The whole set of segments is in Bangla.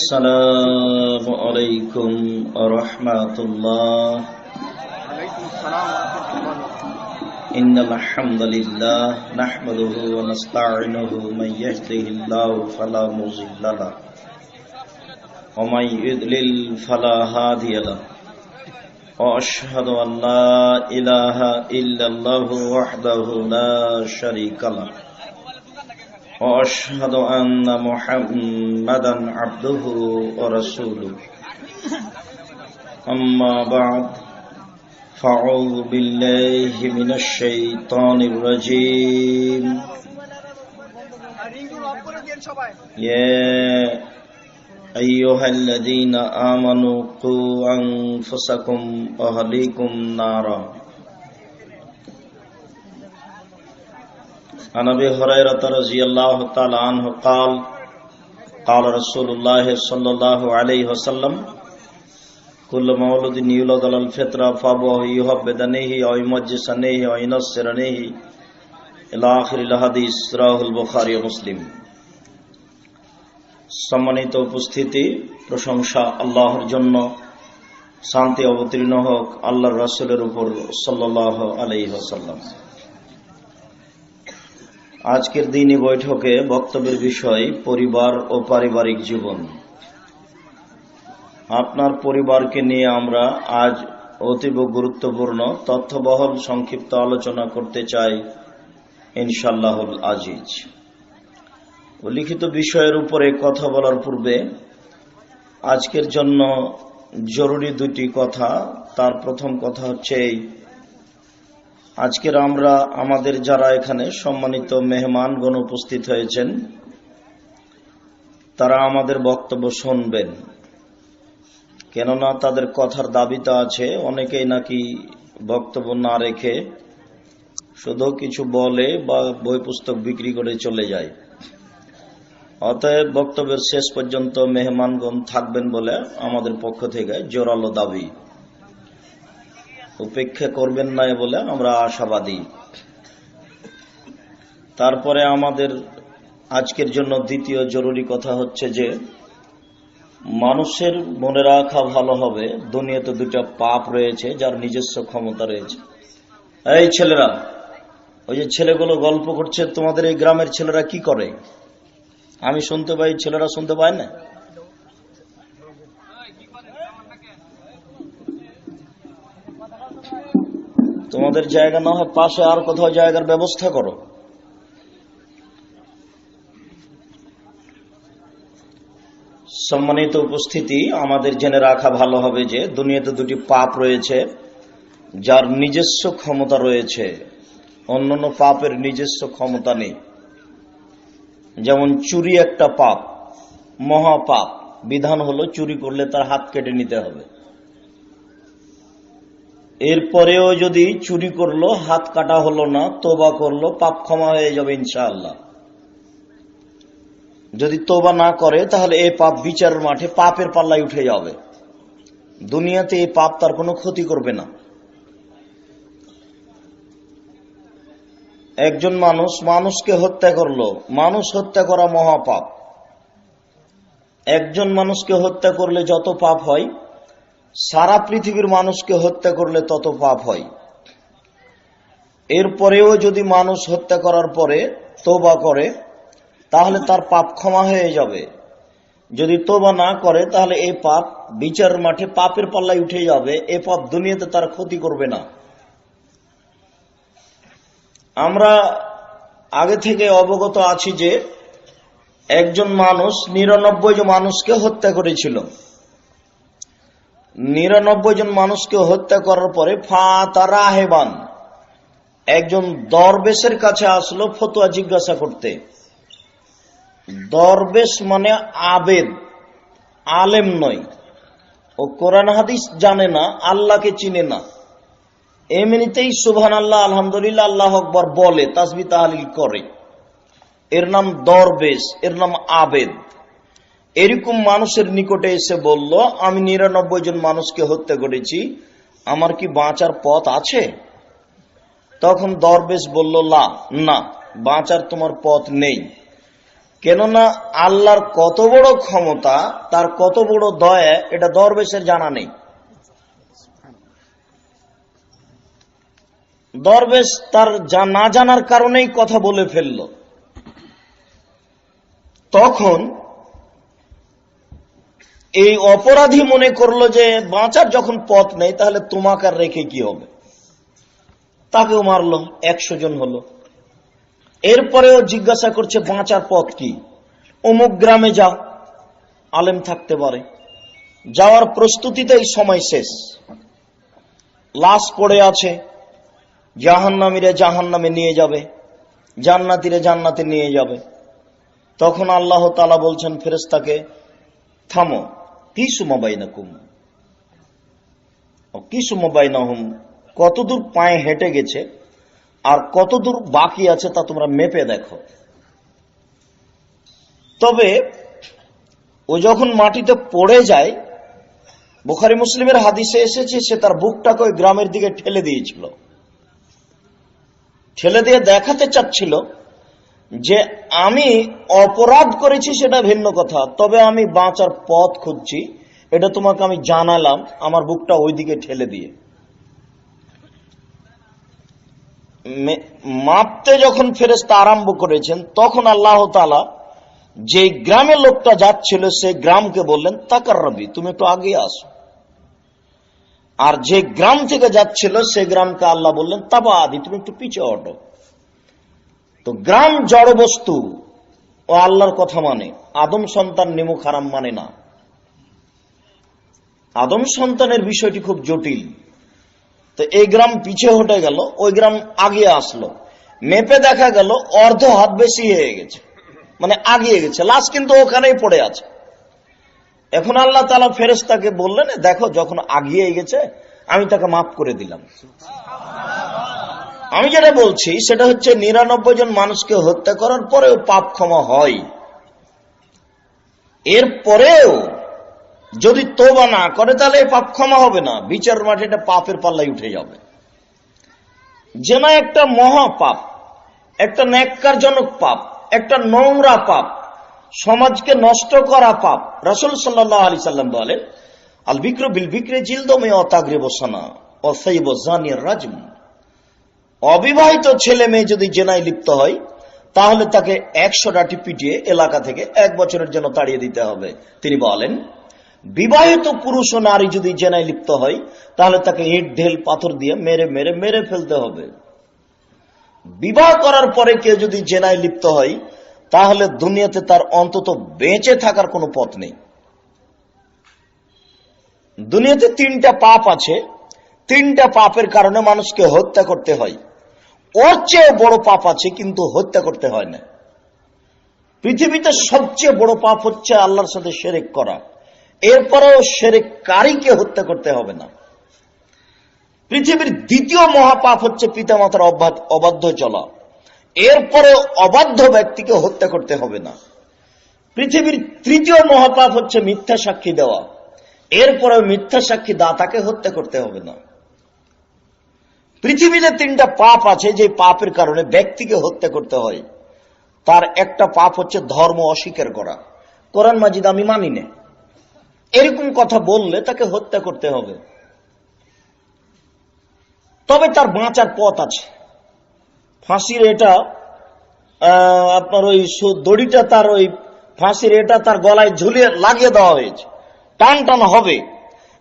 السلام عليكم ورحمة الله. وعليكم السلام ورحمة الله. إن الحمد لله نحمده ونستعينه من يهده الله فلا مضل له ومن يضلل فلا هادي له وأشهد أن لا إله إلا الله وحده لا شريك له وأشهد أن محمدا عبده ورسوله. أما بعد فأعوذ بالله من الشيطان الرجيم. يا أيها الذين آمنوا قوا أنفسكم وأهليكم نارا. عن أبي هريرة رضي الله تعالى عنه قال قال رسول الله صلى الله عليه وسلم كل مولود يولد على الفطرة فأبواه يهودانه أو يمجسانه أو ينصرانه إلى آخر الحديث رواه البخاري ومسلم. সম্মানিত উপস্থিতি, প্রশংসা আল্লাহর জন্য, শান্তি অবতীর্ণ হোক আল্লাহর রাসূলের উপর সাল্লাল্লাহু আলাইহি ওয়াসাল্লাম। আজকের দিনী বৈঠকে বক্তব্যের বিষয় পরিবার ও পারিবারিক জীবন। আপনার পরিবারকে নিয়ে আমরা আজ অতীব গুরুত্বপূর্ণ তথ্যবহল সংক্ষিপ্ত আলোচনা করতে চাই ইনশাআল্লাহুল আজিজ। লিখিত বিষয়ের উপরে কথা বলার পূর্বে আজকের জন্য জরুরি দুটি কথা। তার প্রথম কথা হচ্ছে আজকের আমরা আমাদের যারা এখানে সম্মানিত মেহমানগণ উপস্থিত হয়েছেন তারা আমাদের বক্তব্য শুনবেন, কেননা তাদের কথার দাবিটা আছে। অনেকেই নাকি বক্তব্য না রেখে শুধু কিছু বলে বা বই পুস্তক বিক্রি করে চলে যায়। অতএব বক্তব্যের শেষ পর্যন্ত মেহমানগণ থাকবেন বলে আমাদের পক্ষ থেকে জোরালো দাবি। উপেক্ষা করবেন না বলে আমরা আশাবাদী। তারপরে আমাদের আজকের জন্য দ্বিতীয় জরুরি কথা হচ্ছে যে মানুষের মনে রাখা ভালো হবে দুনিয়াতে দুটো পাপ রয়েছে যার নিজস্ব ক্ষমতা রয়েছে। এই ছেলেরা, ওই যে ছেলেগুলো গল্প করছে, তোমাদের এই গ্রামের ছেলেরা কি করে? আমি শুনতে পাই, ছেলেরা শুনতে পায় না। তোমাদের জায়গা না হয় পাশে আর কোথাও জায়গার ব্যবস্থা করো। সম্মানিত উপস্থিতি, আমাদের জেনে রাখা ভালো হবে যে দুনিয়াতে দুটি পাপ রয়েছে যার নিজস্ব ক্ষমতা রয়েছে, অন্যান্য পাপের নিজস্ব ক্ষমতা নেই। যেমন চুরি একটা পাপ, মহাপাপ। বিধান হলো চুরি করলে তার হাত কেটে নিতে হবে। এরপরেও যদি চুরি করলো, হাত কাটা হলো না, তোবা করলো, পাপ ক্ষমা হয়ে যাবে ইনশাআল্লাহ। যদি তোবা না করে তাহলে এই পাপ বিচারের মাঠে পাপের পাল্লায় উঠে যাবে। দুনিয়াতে এই পাপ তার কোনো ক্ষতি করবে না। একজন মানুষকে হত্যা করলো, মানুষ হত্যা করা মহাপাপ। একজন মানুষকে হত্যা করলে যত পাপ হয়, সারা পৃথিবীর মানুষকে হত্যা করলে তত পাপ হয়। এরপরেও যদি মানুষ হত্যা করার পরে তোবা করে তাহলে তার পাপ ক্ষমা হয়ে যাবে। যদি তোবা না করে তাহলে এই পাপ বিচারের মাঠে পাপের পাল্লায় উঠে যাবে। এই পাপ দুনিয়াতে তার ক্ষতি করবে না। আমরা আগে থেকে অবগত আছি যে একজন মানুষ 99 জন মানুষকে হত্যা করেছিল। 99 জন মানুষকে হত্যা করার পরে ফাতারাহেবান একজন দরবেশের কাছে আসলো ফতোয়া জিজ্ঞাসা করতে। দরবেশ মানে আবেদ, আলেম নয়। ও কোরআন হাদিস জানে না, আল্লাহকে চিনে না। এমনিতেই সুবহানাল্লাহ, আলহামদুলিল্লাহ, আল্লাহ আকবার বলে, তাসবিহ তাহলিল করে। এর নাম দরবেশ, এর নাম আবেদ। এরকম মানুষের নিকটে এসে বলল, আমি 99 জন মানুষকে হত্যা করেছি, আমার কি বাঁচার পথ আছে? তখন দরবেশ বলল, না, বাঁচার তোমার পথ নেই। কেননা আল্লাহর কত বড় ক্ষমতা, তার কত বড় দয়া, এটা দরবেশের জানা নেই। দরবেশ তার না জানার কারণেই কথা বলে ফেলল। তখন এই অপরাধী মনে করলো যে বাঁচার যখন পথ নেই, তাহলে তোমাকে আর রেখে কি হবে, তাকেও মারলো, 100 জন হলো। এরপরেও জিজ্ঞাসা করছে বাঁচার পথ কি, অমুক গ্রামে যাও, আলেম থাকতে পারে। যাওয়ার প্রস্তুতিতেই সময় শেষ, লাশ পড়ে আছে, জাহান্নামীরা জাহান্নামে নিয়ে যাবে, জান্নাতীরা জান্নাতে নিয়ে যাবে। তখন আল্লাহ তাআলা বলছেন ফেরেশতাকে, থামো, কিসমা বাইনাকুম কিসমা বাইনাহুম, কতদূর পায়ে হেঁটে গেছে আর কতদূর বাকি আছে তা তোমরা মেপে দেখো। তবে ও যখন মাটিতে পড়ে যায়, বুখারী মুসলিমের হাদিসে এসেছে, সে তার বুকটাকে ওই গ্রামের দিকে ঠেলে দিয়েছিল। ঠেলে দিয়ে দেখাতে চাচ্ছিল যে আমি অপরাধ করেছি, সেটা ভিন্ন কথা, তবে আমি বাঁচার পথ খুঁজছি, এটা তোমাকে আমি জানালাম আমার বুকটা ওইদিকে ঠেলে দিয়ে। মাপতে যখন ফেরেশতা আরম্ভ করেছেন, তখন আল্লাহ তাআলা যে গ্রামে লোকটা যাচ্ছিল সেই গ্রামকে বললেন তাকাররবি, তুমি একটু আগে আসো। আর যে গ্রাম থেকে যাচ্ছিল সেই গ্রামকে আল্লাহ বললেন তাবাদি, তুমি একটু পিছিয়ে হটো। তো গ্রাম জড় বস্তু ও আল্লাহর কথা মানে, আদম সন্তান নিমুখ হারাম মানে না। আদম সন্তানের বিষয়টি খুব জটিল। তো এই গ্রাম পিছিয়ে হটে গেল, ওই গ্রাম আগে আসলো, মেপে দেখা গেল অর্ধ হাত বেশি হয়ে গেছে, মানে আগিয়ে গেছে, লাশ কিন্তু ওখানেই পড়ে আছে। এখন আল্লাহ তাআলা ফেরেশতাকে বললেন, দেখো যখন আগিয়ে গেছে আমি তাকে মাফ করে দিলাম। আমি যেটা বলছি সেটা হচ্ছে 99 জন মানুষকে হত্যা করার পরেও পাপ ক্ষমা হয়। এরপরেও যদি তওবা না করে তাহলে পাপ ক্ষমা হবে না, বিচার মাঠে এটা পাপের পাল্লায় উঠে যাবে। জেনা একটা মহা পাপ, একটা ন্যাক্কারজনক পাপ, একটা নোংরা পাপ, সমাজকে নষ্ট করা পাপ। রাসূল সাল্লাল্লাহু আলাইহি সাল্লাম বলেন, আল বিকরু বিল বিকরি জিলদুম ওয়া তাগরিবু সানা ওয়া সাইয়্যিবু জানির রাজম। অবিবাহিত ছেলে মেয়ে যদি জেনায় লিপ্ত হয় তাহলে তাকে 100 লাঠি পিটিয়ে এলাকা থেকে 1 বছরের জন্য তাড়িয়ে দিতে হবে। তিনি বলেন, বিবাহিত পুরুষ ও নারী যদি জেনায় লিপ্ত হয় তাহলে তাকে ইট ঢেল পাথর দিয়ে মেরে মেরে মেরে ফেলতে হবে। বিবাহ করার পরে কেউ যদি জেনায় লিপ্ত হয় তাহলে দুনিয়াতে তার অন্তত বেঁচে থাকার কোনো পথ নেই। দুনিয়াতে 3টা পাপ আছে, 3টা পাপের কারণে মানুষকে হত্যা করতে হয়। ওর চেয়ে বড় পাপ আছে কিন্তু হত্যা করতে হয় না। পৃথিবীতে সবচেয়ে বড় পাপ হচ্ছে আল্লাহর সাথে শিরক করা, এরপরেও শিরককারীকে হত্যা করতে হবে না। পৃথিবীর দ্বিতীয় মহাপাপ হচ্ছে পিতামাতার অবাধ্য চলা, এরপরে অবাধ্য ব্যক্তিকে হত্যা করতে হবে না। পৃথিবীর তৃতীয় মহাপাপ হচ্ছে মিথ্যা সাক্ষী দেওয়া, এরপরে মিথ্যা সাক্ষী দাতাকে হত্যা করতে হবে না। পৃথিবীতে 3টা পাপ আছে যে পাপের কারণে ব্যক্তিকে হত্যা করতে হয়। তার একটা পাপ হচ্ছে ধর্ম অস্বীকার করা, কোরআন মাজিদ আমি মানি না, এরকম কথা বললে তাকে হত্যা করতে হবে। তবে তার বাঁচার পথ আছে। ফাঁসির এটা আপনার ওই দড়িটা তার ওই ফাঁসির এটা তার গলায় ঝুলিয়ে লাগিয়ে দেওয়া হয়েছে, টান টান হবে,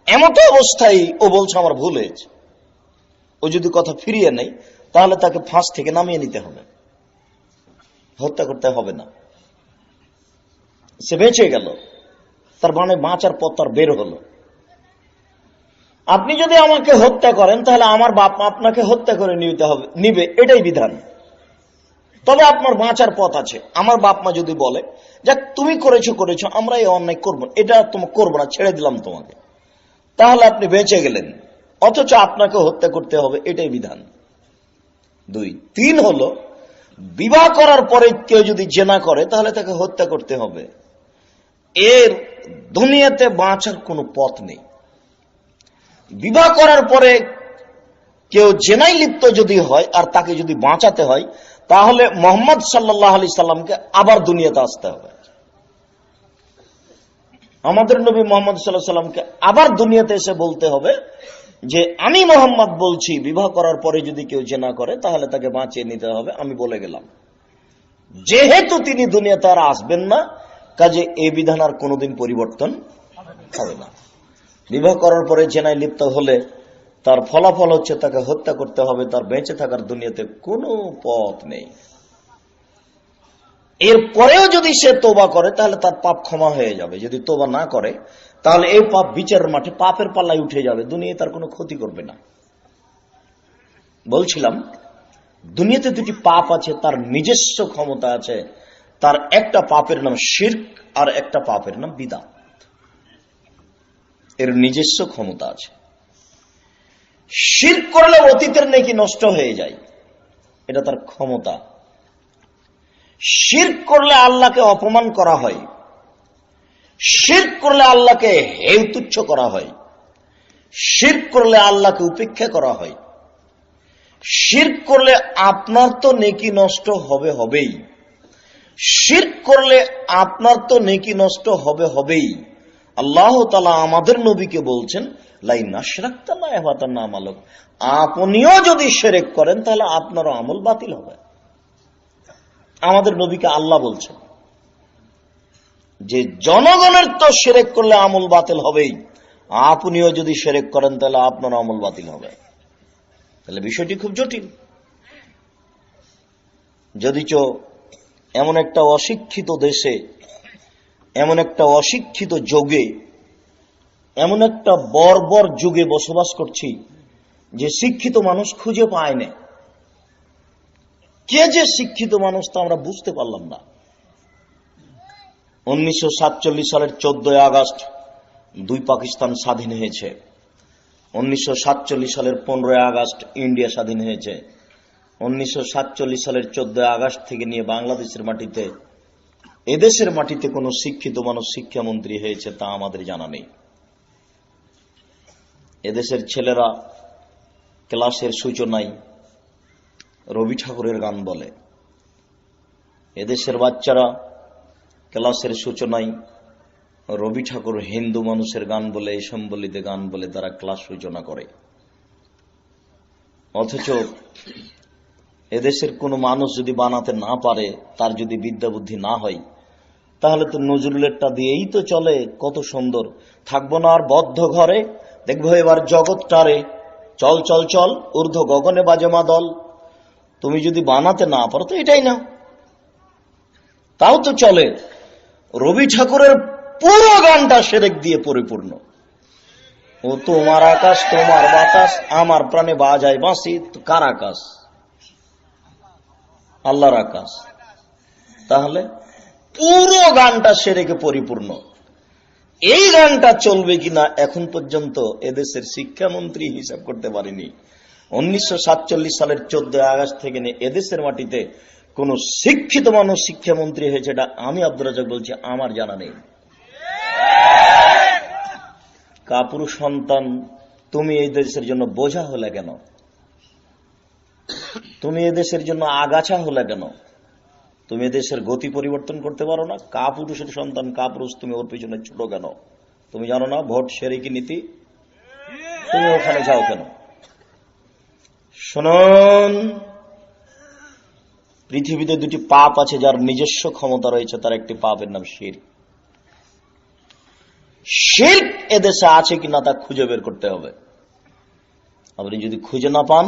এমত অবস্থায় ও বলছে আমার ভুল হয়েছে। ও যদি কথা ফিরিয়ে নেই তাহলে তাকে ফাঁস থেকে নামিয়ে নিতে হবে, হত্যা করতে হবে না। সে বেঁচে গেল, তার মানে বাঁচার পথ তার বের হলো। আপনি যদি আমাকে হত্যা করেন তাহলে আমার বাপ মা আপনাকে হত্যা করে নিবে, এটাই বিধান। তবে আপনার বাঁচার পথ আছে। আমার বাপ মা যদি বলে যাক তুমি করেছো, আমরা এই অন্যায় করবো, এটা তোমাকে করবো না, ছেড়ে দিলাম তোমাকে, তাহলে আপনি বেঁচে গেলেন, অথচ আপনাকে হত্যা করতে হবে, এটাই বিধান। 2, 3 হলো বিবাহ করার পরে কেউ যদি জেনা করে তাহলে তাকে হত্যা করতে হবে। এর দুনিয়াতে বাঁচার কোনো পথ নেই। বিবাহ করার পরে কেউ জেনায় লিপ্ত যদি হয় আর তাকে যদি বাঁচাতে হয় তাহলে মুহাম্মদ সাল্লাল্লাহু আলাইহি সাল্লামকে আবার দুনিয়াতে আসতে হবে। আমাদের নবী মুহাম্মদ সাল্লাল্লাহু আলাইহি সাল্লামকে আবার দুনিয়াতে এসে বলতে হবে যে আমি মুহাম্মদ বলছি, বিবাহ করার পরে যদি কেউ জিনা করে তাহলে তাকে বাঁচিয়ে নিতে হবে, আমি বলে গেলাম। যেহেতু তিনি দুনিয়াতে আর আসবেন না, কাজে এই বিধান আর কোনোদিন পরিবর্তন হবে না। বিবাহ করার পরে জেনায় লিপ্ত হলে তার ফলাফল হচ্ছে তাকে হত্যা করতে হবে, তার বেঁচে থাকার দুনিয়াতে কোনো পথ নেই। এরপরেও যদি সে তোবা করে তাহলে তার পাপ ক্ষমা হয়ে যাবে, যদি তোবা না করে তাহলে এই পাপ বিচারের মাঠে পাপের পাল্লায় উঠে যাবে, দুনিয়ায় তার কোনো ক্ষতি করবে না। বলছিলাম দুনিয়াতে দুটি পাপ আছে, তার নিজস্ব ক্ষমতা আছে। তার একটা পাপের নাম শিরক আর একটা পাপের নাম বিদআত। এর নিজস্ব ক্ষমতা আছে। শিরক করলে অতীতের নেকি নষ্ট হয়ে যায়, এটা তার ক্ষমতা। শিরক করলে আল্লাহকে অপমান করা হয়, শিরক করলে আল্লাহকে হেয় তুচ্ছ করা হয়, শিরক করলে আল্লাহকে উপেক্ষা করা হয়। শিরক করলে আপনার তো নেকি নষ্ট হবেই, শিরক করলে আপনার তো নেকি নষ্ট হবেই। আল্লাহ তাআলা আমাদের নবীকে বলছেন লাইন আশরাকতা লা ইয়াহবাতান্না আমালুক, আপনিও যদি শিরক করেন তাহলে আপনারও আমল বাতিল হবে। আমাদের নবীকে আল্লাহ বলছেন যে জনগণের তো শিরক করলে আমল বাতিল হবেই, আপনিও যদি শিরক করেন তাহলে আপনার আমল বাতিল হবে। তাহলে বিষয়টি খুব জটিল। যদিচ এমন একটা অশিক্ষিত দেশে, এমন একটা অশিক্ষিত যুগে, এমন একটা বর্বর যুগে বসবাস করছি যে শিক্ষিত মানুষ খুঁজে পায় না। কে যে শিক্ষিত মানুষ তা আমরা বুঝতে পারলাম না। 1947 সালের 14 আগস্ট দুই পাকিস্তান স্বাধীন হয়েছে। 1947 সালের 15 আগস্ট ইন্ডিয়া স্বাধীন হয়েছে। 1947 সালের 14 আগস্ট থেকে নিয়ে বাংলাদেশের মাটিতে, এদেশের মাটিতে কোন শিক্ষিত মানুষ শিক্ষামন্ত্রী হয়েছে তা আমাদের জানা নেই। এদেশের ছেলেরা ক্লাসের সূচনায় রবি ঠাকুরের গান বলে, এদেশের বাচ্চারা ক্লাসের সূচনায় রবি ঠাকুর হিন্দু মানুষের গান বলে, এই সম্বলিত গান বলে তারা ক্লাস সূচনা করে। অথচ এদেশের কোন মানুষ যদি বানাতে না পারে, তার যদি বিদ্যা বুদ্ধি না হয়, তাহলে তো নজরুলেরটা দিয়েই তো চলে। কত সুন্দর, থাকবো না আর বদ্ধ ঘরে, দেখবো এবার জগৎটারে, চল চল চল ঊর্ধ্ব গগনে বাজে মা দল। তুমি যদি বানাতে না পারো তো এটাই না, তাও তো চলে। রবি ঠাকুরের পুরো গানটা শিরক দিয়ে পরিপূর্ণ। ও তোমার আকাশ তোমার বাতাস, আমার প্রাণে বাজায় বাঁশি। কার আকাশ? আল্লাহর আকাশ। তাহলে পুরো গানটা শিরকে পরিপূর্ণ। এই গানটা চলবে কিনা এখন পর্যন্ত এদেশের শিক্ষামন্ত্রী হিসাব করতে পারেনি। 1947 সালের 14 আগস্ট থেকে নিয়ে এদেশের মাটিতে কোন শিক্ষিত মানুষ শিক্ষামন্ত্রী হয়েছে এটা আমি আব্দুর রাজ্জাক বলছি, আমার জানা নেই। কাপুরুষ সন্তান, তুমি এই দেশের জন্য বোঝা হলে কেন? তুমি এদেশের জন্য আগাছা হলে কেন? তুমি এদেশের গতি পরিবর্তন করতে পারো না? কাপুরুষের সন্তান, কাপুরুষ, তুমি ওর পিছনে ছোট কেন? তুমি জানো না ভোট শিরকি নীতি? তুমি ওখানে যাও কেন? শুনুন, পৃথিবীতে দুটি পাপ আছে যার নিজস্ব ক্ষমতা রয়েছে, তার একটি পাপের নাম শিরক। শিরক এদেশে আছে কিনা তা খুঁজে বের করতে হবে। আপনি যদি খুঁজে না পান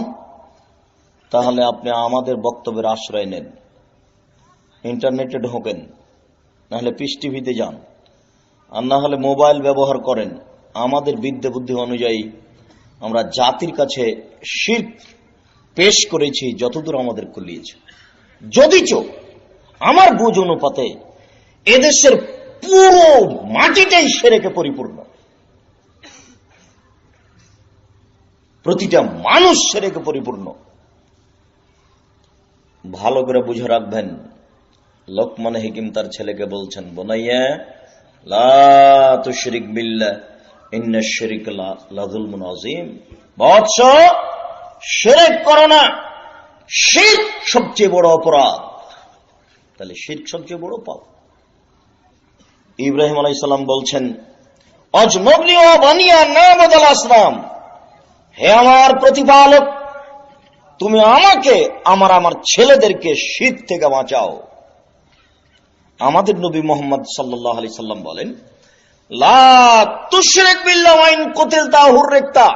তাহলে আপনি আমাদের বক্তব্যের আশ্রয় নেন, ইন্টারনেটে ঢোকেন, নাহলে পিস টিভিতে যান, আর না হলে মোবাইল ব্যবহার করেন। আমাদের বিদ্যা বুদ্ধি অনুযায়ী আমরা জাতির কাছে শিরক পেশ করেছি যতদূর আমাদের কুলিয়েছে। যদিচ আমার বুঝ অনুপাতে এদেশের পুরো মাটিটাই শিরকে পরিপূর্ণ, প্রতিটা মানুষ শিরকে পরিপূর্ণ। ভালো করে বুঝে রাখবেন, লোকমান হাকিম তার ছেলেকে বলছেন, বুনাইয়া লা তুশরিক বিল্লাহ ইন্নাশ শিরকা লাযুলমুন আযীম। বৎস, শিরক করো না, শিরক সবচেয়ে বড় অপরাধ। তাহলে শিরক সবচেয়ে বড় পাপ। ইব্রাহিম আলাইহিস সালাম বলছেন, অজনবনি ওয়া বানিয়া না'বুদাল আসনাম, হে আমার প্রতিপালক, তুমি আমাকে আমার ছেলেদেরকে শিরক থেকে বাঁচাও। আমাদের নবী মুহাম্মদ সাল্লাল্লাহু আলাইহি সাল্লাম বলেন, লা তুশরিক বিল্লাহি ওয়া ইন কুতিলতা হুররিকতা,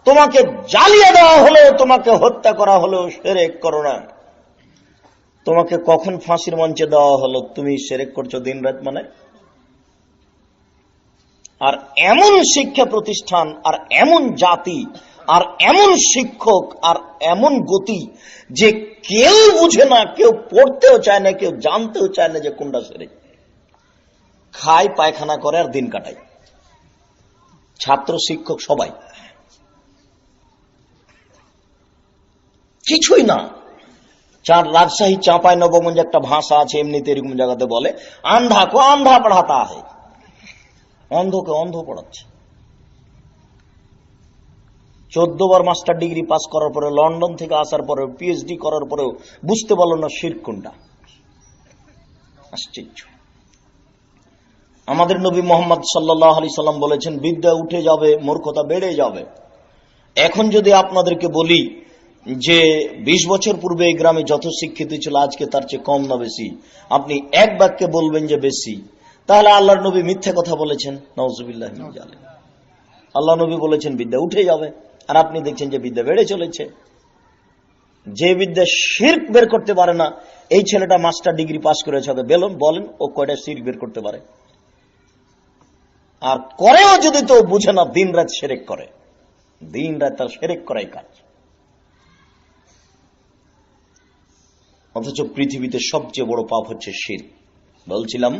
তোমাকে জ্বালিয়ে দেওয়া হলো, তোমাকে হত্যা করা হলো, শিরক করো না। তোমাকে কখন ফাঁসির মঞ্চে দেওয়া হলো, তুমি শিরক করছো দিন রাত মানে? আর এমন শিক্ষা প্রতিষ্ঠান, আর এমন জাতি, আর এমন শিক্ষক, আর এমন গতি যে কেউ বুঝে না, কেউ পড়তেও চায় না, কেউ জানতেও চায় না যে কোনটা শিরক। খায়, পায়খানা করে আর দিন কাটায়, ছাত্র শিক্ষক সবাই কিছুই না। রাজশাহী চাঁপাই নবগঞ্জ একটা ভাষা আছে, এমনিতে এরকম জায়গাতে বলে, আন্ধা কো আন্ধা পড়াতা হয়, অন্ধকে অন্ধ পড়াচ্ছে। 14 বার মাস্টার ডিগ্রি পাস করার পরে, লন্ডন থেকে আসার পরে, পিএইচডি করার পরেও বুঝতে পারল না শিরক কোনটা। আশ্চর্য। আমাদের নবী মুহাম্মদ সাল্লাল্লাহু আলাইহি সাল্লাম বলেছেন, বিদ্যা উঠে যাবে, মূর্খতা বেড়ে যাবে। এখন যদি আপনাদেরকে বলি যে 20 বছর পূর্বে এই গ্রামে যত শিক্ষিত ছিল আজকে তার চেয়ে কম না বেশি, আপনি এক বাক্যে বলবেন যে বেশি, তাহলে আল্লাহর নবী মিথ্যা কথা বলেছেন। নাউযুবিল্লাহি মিন যালিক। আল্লাহ নবী বলেছেন বিদ্যা উঠে যাবে, আর আপনি দেখছেন যে বিদ্যা বেড়ে চলেছে। যে বিদ্যা শিরক বের করতে পারে না, এই ছেলেটা মাস্টার ডিগ্রি পাস করেছে, বলেন ও কয়টা শিরক বের করতে পারে? আর করেও যদি তো বুঝে না, দিন রাত শিরক করে, দিন রাত তার শিরক করাই কাজ। অথচ পৃথিবীতে সবচেয়ে বড় পাপ হচ্ছে শিরক। বলছিলাম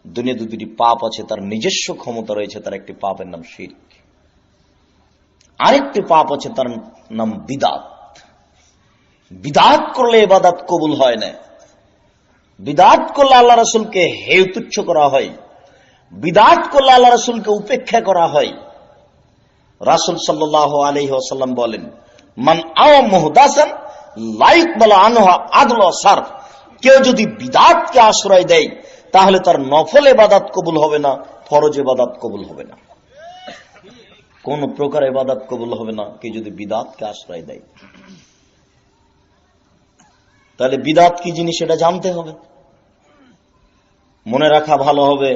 দুনিয়াতে দুটি পাপ আছে, তার নিজস্ব ক্ষমতা রয়েছে। তার একটি পাপের নাম শিরক, আরেকটি পাপ আছে তার নাম বিদআত। বিদআত করলে ইবাদত কবুল হয় না। বিদআত করলে আল্লাহ রাসূলকে হেয় তুচ্ছ করা হয়, বিদআত করলে আল্লাহ রাসূলকে উপেক্ষা করা হয়। রাসূল সাল্লাল্লাহু আলাইহি ওয়াসাল্লাম বলেন, মান আওয়া মুহদাসান লা ইকবালু আনহু আদল ওয়া সারফ, কেউ যদি বিদআতকে আশ্রয় দেয় তাহলে তার নফল ইবাদত কবুল হবে না, ফরজ ইবাদত কবুল হবে না, কোন প্রকার ইবাদত কবুল হবে না কেউ যদি বিদআতকে আশ্রয় দেয়। তাহলে বিদআত কি জিনিস সেটা জানতে হবে, মনে রাখা ভালো হবে।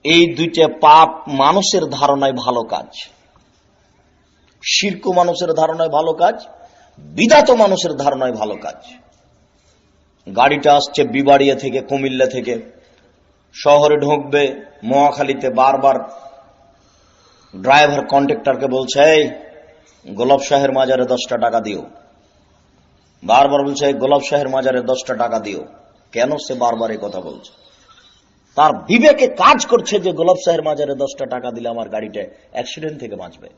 এই দুইটা পাপ মানুষের ধারণায় ভালো কাজ। শিরক মানুষের ধারণায় ভালো কাজ, বিদআত মানুষের ধারণায় ভালো কাজ। গাড়িটা আসছে বিবাড়িয়া থেকে, কুমিল্লা থেকে, শহরে ঢুকবে মহাখালীতে, বারবার ড্রাইভার কন্ট্রাক্টরকে বলছে, এই গোলাপ শাহের মাজারে 10টা টাকা দিও। বারবার বলছে, গোলাপ শাহের মাজারে 10টা টাকা দিও। কেন সে বারবার এই কথা বলছে? তার বিবেকে কাজ করছে যে গোলাপ শাহের মাজারে 10টা টাকা দিলে আমার গাড়িটা অ্যাক্সিডেন্ট থেকে বাঁচবে।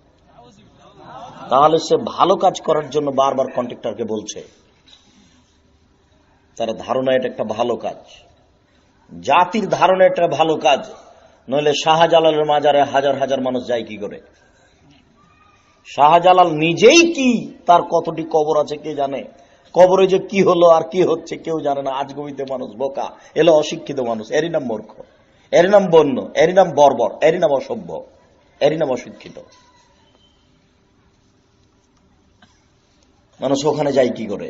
তাহলে সে ভালো কাজ করার জন্য বারবার কন্ট্রাক্টরকে বলছে। তার ধারণা এটা একটা ভালো কাজ, জাতির ধারণা এটা ভালো কাজ। নইলে শাহজালালের মাজারে হাজার হাজার মানুষ যায় কি করে? শাহজালাল নিজেই কি, তার কতটি কবর আছে কে জানে? কবরে যে কি হলো আর কি হচ্ছে কেউ জানে না। আজগবিতে মানুষ বোকা, এলো অশিক্ষিত মানুষ, এরই নাম মূর্খ, এরই নাম বন্য, এরই নাম বর্বর, এরই নাম অসভ্য, এরই নাম অশিক্ষিত। মানুষ ওখানে যায় কি করে?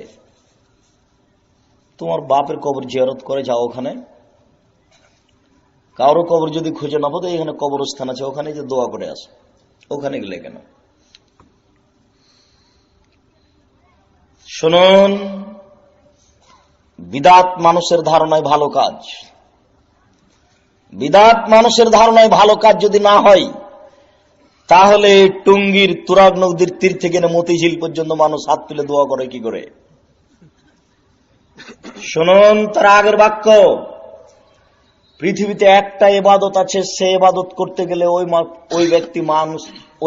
তোমার বাপের কবর জিয়ারত করে যাও ওখানে। কারো কবর যদি খুঁজে না পাবো, এখানে কবরস্থান আছে, ওখানে যে দোয়া করে আসো। ওখানে গেলে কেন? শুনুন, বিদআত মানুষের ধারণায় ভালো কাজ। বিদআত মানুষের ধারণায় ভালো কাজ যদি না হয়, তাহলে টুঙ্গির তুরাগ নদীর তীর থেকে মতিঝিল পর্যন্ত মানুষ হাত তুলে দোয়া করে কি করে? শুনুন তার আগের বাক্য, পৃথিবীতে একটা ইবাদত আছে, সে ইবাদত করতে গেলে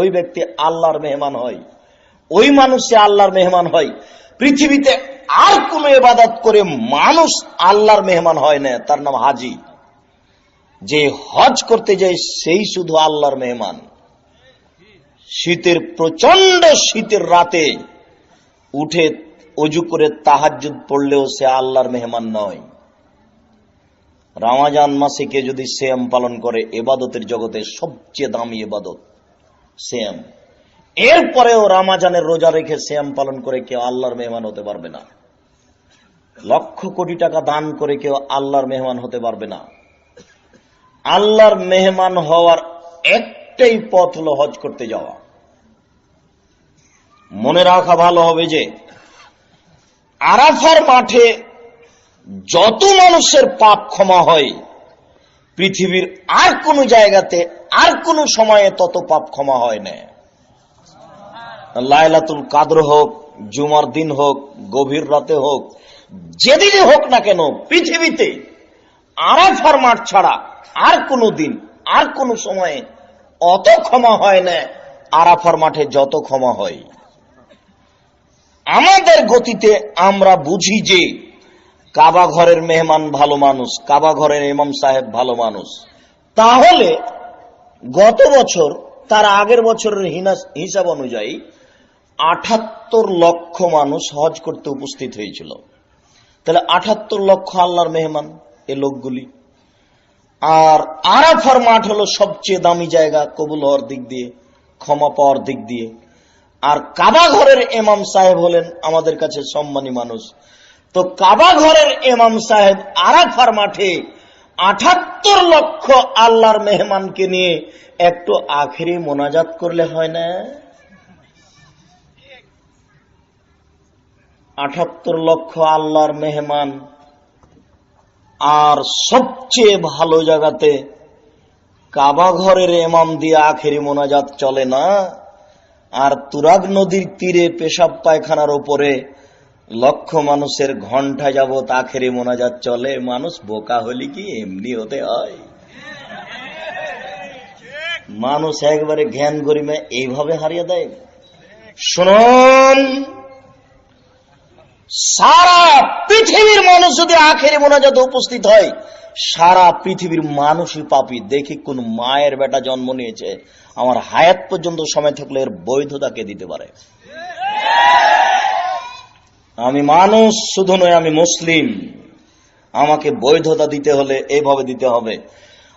ওই ব্যক্তি আল্লাহর মেহমান হয়, ওই মানুষ সে আল্লাহর মেহমান হয়। পৃথিবীতে আর কোন ইবাদত করে মানুষ আল্লাহর মেহমান হয় না, তার নাম হাজি। যে হজ করতে যায় সেই শুধু আল্লাহর মেহমান। শীতের প্রচন্ড শীতের রাতে উঠে ওযু করে তাহাজ্জুদ পড়লেও সে আল্লাহর মেহমান নয়। রমজান মাসে কে যদি সিয়াম পালন করে, ইবাদতের জগতে সবচেয়ে দামি ইবাদত সিয়াম, এরপরেও রমজানের রোজা রেখে সিয়াম পালন করে কেউ আল্লাহর মেহমান হতে পারবে না। লক্ষ কোটি টাকা দান করে কেউ আল্লাহর মেহমান হতে পারবে না। আল্লাহর মেহমান হওয়ার একটাই পথ হলো হজ করতে যাওয়া। মনে রাখা ভালো হবে যে আরাফার মাঠে যত মানুষের পাপ ক্ষমা হয়, পৃথিবীর আর কোন জায়গাতে আর কোন সময়ে তত পাপ ক্ষমা হয় না। লাইলাতুল কাদর হোক, জুমার দিন হোক, গভীর রাতে হোক, যেদিনই হোক না কেন, পৃথিবীতে আরাফার মাঠ ছাড়া আর কোন দিন আর কোন সময়ে অত ক্ষমা হয় না আরাফার মাঠে যত ক্ষমা হয়। আমাদের গতিতে আমরা বুঝি যে কাবা ঘরের মেহমান ভালো মানুষ, কাবা ঘরের ইমাম সাহেব ভালো মানুষ, তাহলে গত বছর তার আগের বছরের হিসাব অনুযায়ী ৭৮ লক্ষ মানুষ হজ করতে উপস্থিত হয়েছিল। তাহলে ৭৮ লক্ষ আল্লাহর মেহমান এ লোকগুলি। আর আরাফার মাঠ হলো সবচেয়ে দামি জায়গা কবুল হওয়ার দিক দিয়ে, ক্ষমা পাওয়ার দিক দিয়ে। আর কাবা ঘরের ইমাম সাহেব হলেন আমাদের কাছে সম্মানী মানুষ। তো কাবা ঘরের ইমাম সাহেব আরাফার মাঠে ৭৮ লক্ষ আল্লাহর মেহমানকে নিয়ে একটু আখেরি মোনাজাত করলে হয় না? ৭৮ লক্ষ আল্লাহর মেহমান, আর সবচেয়ে ভালো জায়গাতে কাবা ঘরের ইমাম দিয়ে আখেরি মোনাজাত চলে না। আর তুরাগ নদীর তীরে পেশাব পায়খানার উপরে লক্ষ মানুষের ঘন্টা যাবত আখেরি মোনাজাত চলে। মানুষ বোকা হলে কি এমনি হতে হয়? মানুষ একবারে জ্ঞান গরিমে এইভাবে হারিয়ে দেয়। শুনুন, সারা পৃথিবীর মানুষ যদি আখেরি মোনাজাতে উপস্থিত হয়, সারা পৃথিবীর মানুষই পাপী। দেখি কোন মায়ের বেটা জন্ম নিয়েছে, আমার হায়াত পর্যন্ত সময় থাকলে এর বৈধতা কে দিতে পারে? আমি মানুষ শুধু নয়, আমি মুসলিম। আমাকে বৈধতা দিতে হলে এইভাবে দিতে হবে।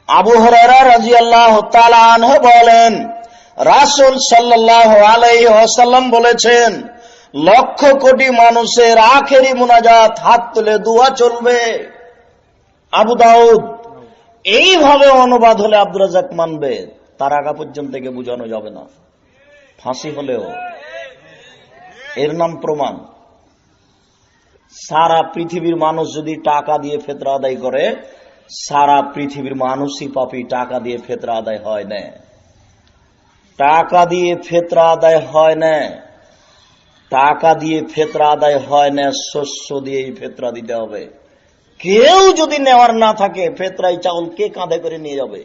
আবু হুরায়রা রাদিয়াল্লাহু তাআলা আনহু বলেন, রাসূল সাল্লাল্লাহু আলাইহি ওয়াসাল্লাম বলেছেন, লক্ষ কোটি মানুষের আখেরি মুনাজাত হাত তুলে দোয়া চলবে। আবু দাউদ। এইভাবে অনুবাদ হলে আব্দুর রাজ্জাক মানবে, তার আগা পর্যন্ত থেকে বোঝানো যাবে না, ফাঁসি হলেও। এর নাম প্রমাণ। সারা পৃথিবীর মানুষ যদি টাকা দিয়ে ফিতরা আদায় করে, সারা পৃথিবীর মানুষই পাপী। টাকা দিয়ে ফিতরা আদায় হয় না, টাকা দিয়ে ফিতরা আদায় হয় না, টাকা দিয়ে ফিতরা আদায় হয় না, শস্য দিয়েই ফিতরা দিতে হবে। কেউ যদি নেওয়ার না থাকে, ফিতরাই চাউল কে কাঁধে করে নিয়ে যাবে?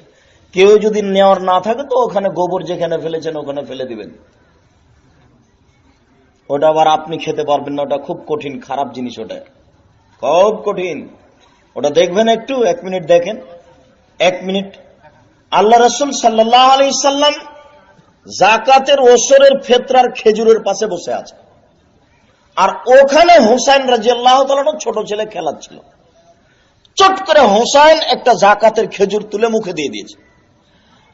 কেউ যদি নেওয়ার না থাকে তো ওখানে গোবর যেখানে ফেলেছেন ওখানে ফেলে দিবেন। ওটা আবার আপনি খেতে পারবেন না, ওটা খুব কঠিন, খারাপ জিনিস, ওটা খুব কঠিন। ওটা দেখবেন একটু, 1 মিনিট দেখেন, 1 মিনিট। আল্লাহ রাসূল সাল্লাল্লাহু আলাইহি সাল্লাম যাকাতের ওসরের ফিতরার খেজুরের পাশে বসে আছে, আর ওখানে হুসাইন রাদিয়াল্লাহু তাআলা ছোট ছেলে খেলাচ্ছিল। চট করে হুসাইন একটা যাকাতের খেজুর তুলে মুখে দিয়ে দিয়েছে।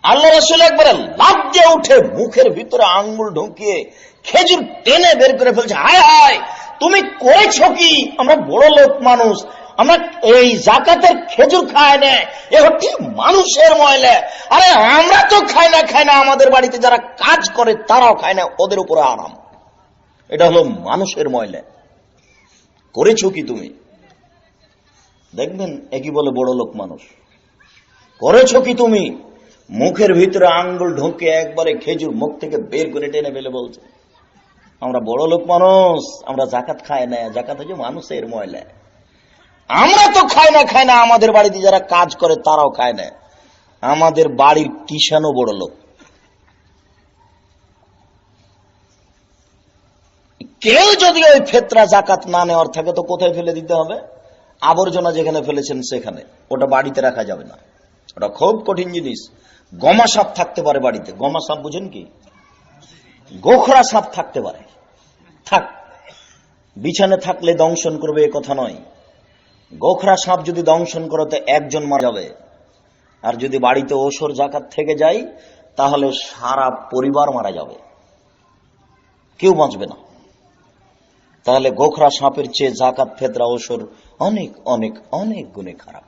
আল্লাহ রাসূল একবারে লাফ দিয়ে উঠে মুখের ভিতরে আঙ্গুল ঢুকিয়ে খেজুর টেনে বের করে ফেলছে। হায় হায়, তুমি করেছো কি? আমরা বড় লোক মানুষ, আমরা এই যাকাতের খেজুর খাই না, এ হচ্ছে মানুষের ময়লা। আরে আমরা তো খাই না, আমাদের বাড়িতে যারা কাজ করে তারাও খায় না, ওদের উপরে আরাম। এটা হলো মানুষের ময়লা। করেছো কি তুমি? দেখবেন একই বলে বড় লোক মানুষ। করেছো কি তুমি? মুখের ভিতরে আঙ্গুল ঢুকে একবারে খেজুর মুখ থেকে বের করে টেনে ফেলে বলছে, আমরা বড় লোক মানুষ, আমরা যাকাত খাই না, যাকাত হচ্ছে মানুষের ময়লা। আমরা তো খাই না, আমাদের বাড়িতে যারা কাজ করে তারাও খায় না, আমাদের বাড়ির কিষানও বড় লোক। কেউ যদি ওই ফিতরা যাকাত না নেওয়ার থাকে তো কোথায় ফেলে দিতে হবে? আবর্জনা যেখানে ফেলেছেন সেখানে। ওটা বাড়িতে রাখা যাবে না, ওটা খুব কঠিন জিনিস। গমা সাপ থাকতে পারে বাড়িতে, গমা সাপ বুঝেন কি? গোখরা সাপ থাকতে পারে, থাক, বিছানে থাকলে দংশন করবে এ কথা নয়। গোখরা সাপ যদি দংশন করো তো একজন মারা যাবে, আর যদি বাড়িতে ওসর জাকাত থেকে যায় তাহলে সারা পরিবার মারা যাবে, কেউ বাঁচবে না। তাহলে গোখরা সাপের চেয়ে জাকাত ফেতরা ওসর অনেক অনেক অনেক গুণে খারাপ।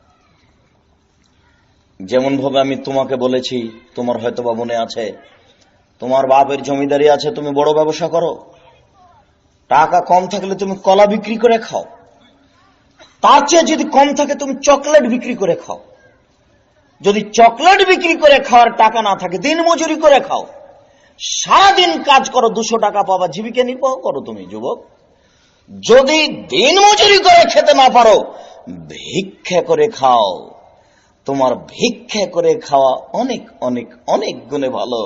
যেমন ভাবে আমি তোমাকে বলেছি, তোমার হয়তো বা মনে আছে, তোমার বাপের জমিদারি আছে, তুমি বড় ব্যবসা করো, টাকা কম থাকলে তুমি কলা বিক্রি করে খাও, তার চেয়ে যদি কম থাকে তুমি চকলেট বিক্রি করে খাও। যদি চকলেট বিক্রি করে খাওয়ার টাকা না থাকে দিন মজুরি করে খাও, সারাদিন কাজ করো, 200 টাকা পাবা, জীবিকা নির্বাহ করো তুমি যুবক। যদি দিন মজুরি করে খেতে না পারো ভিক্ষা করে খাও। তোমার ভিক্ষা করে খাওয়া অনেক অনেক অনেক গুণে ভালো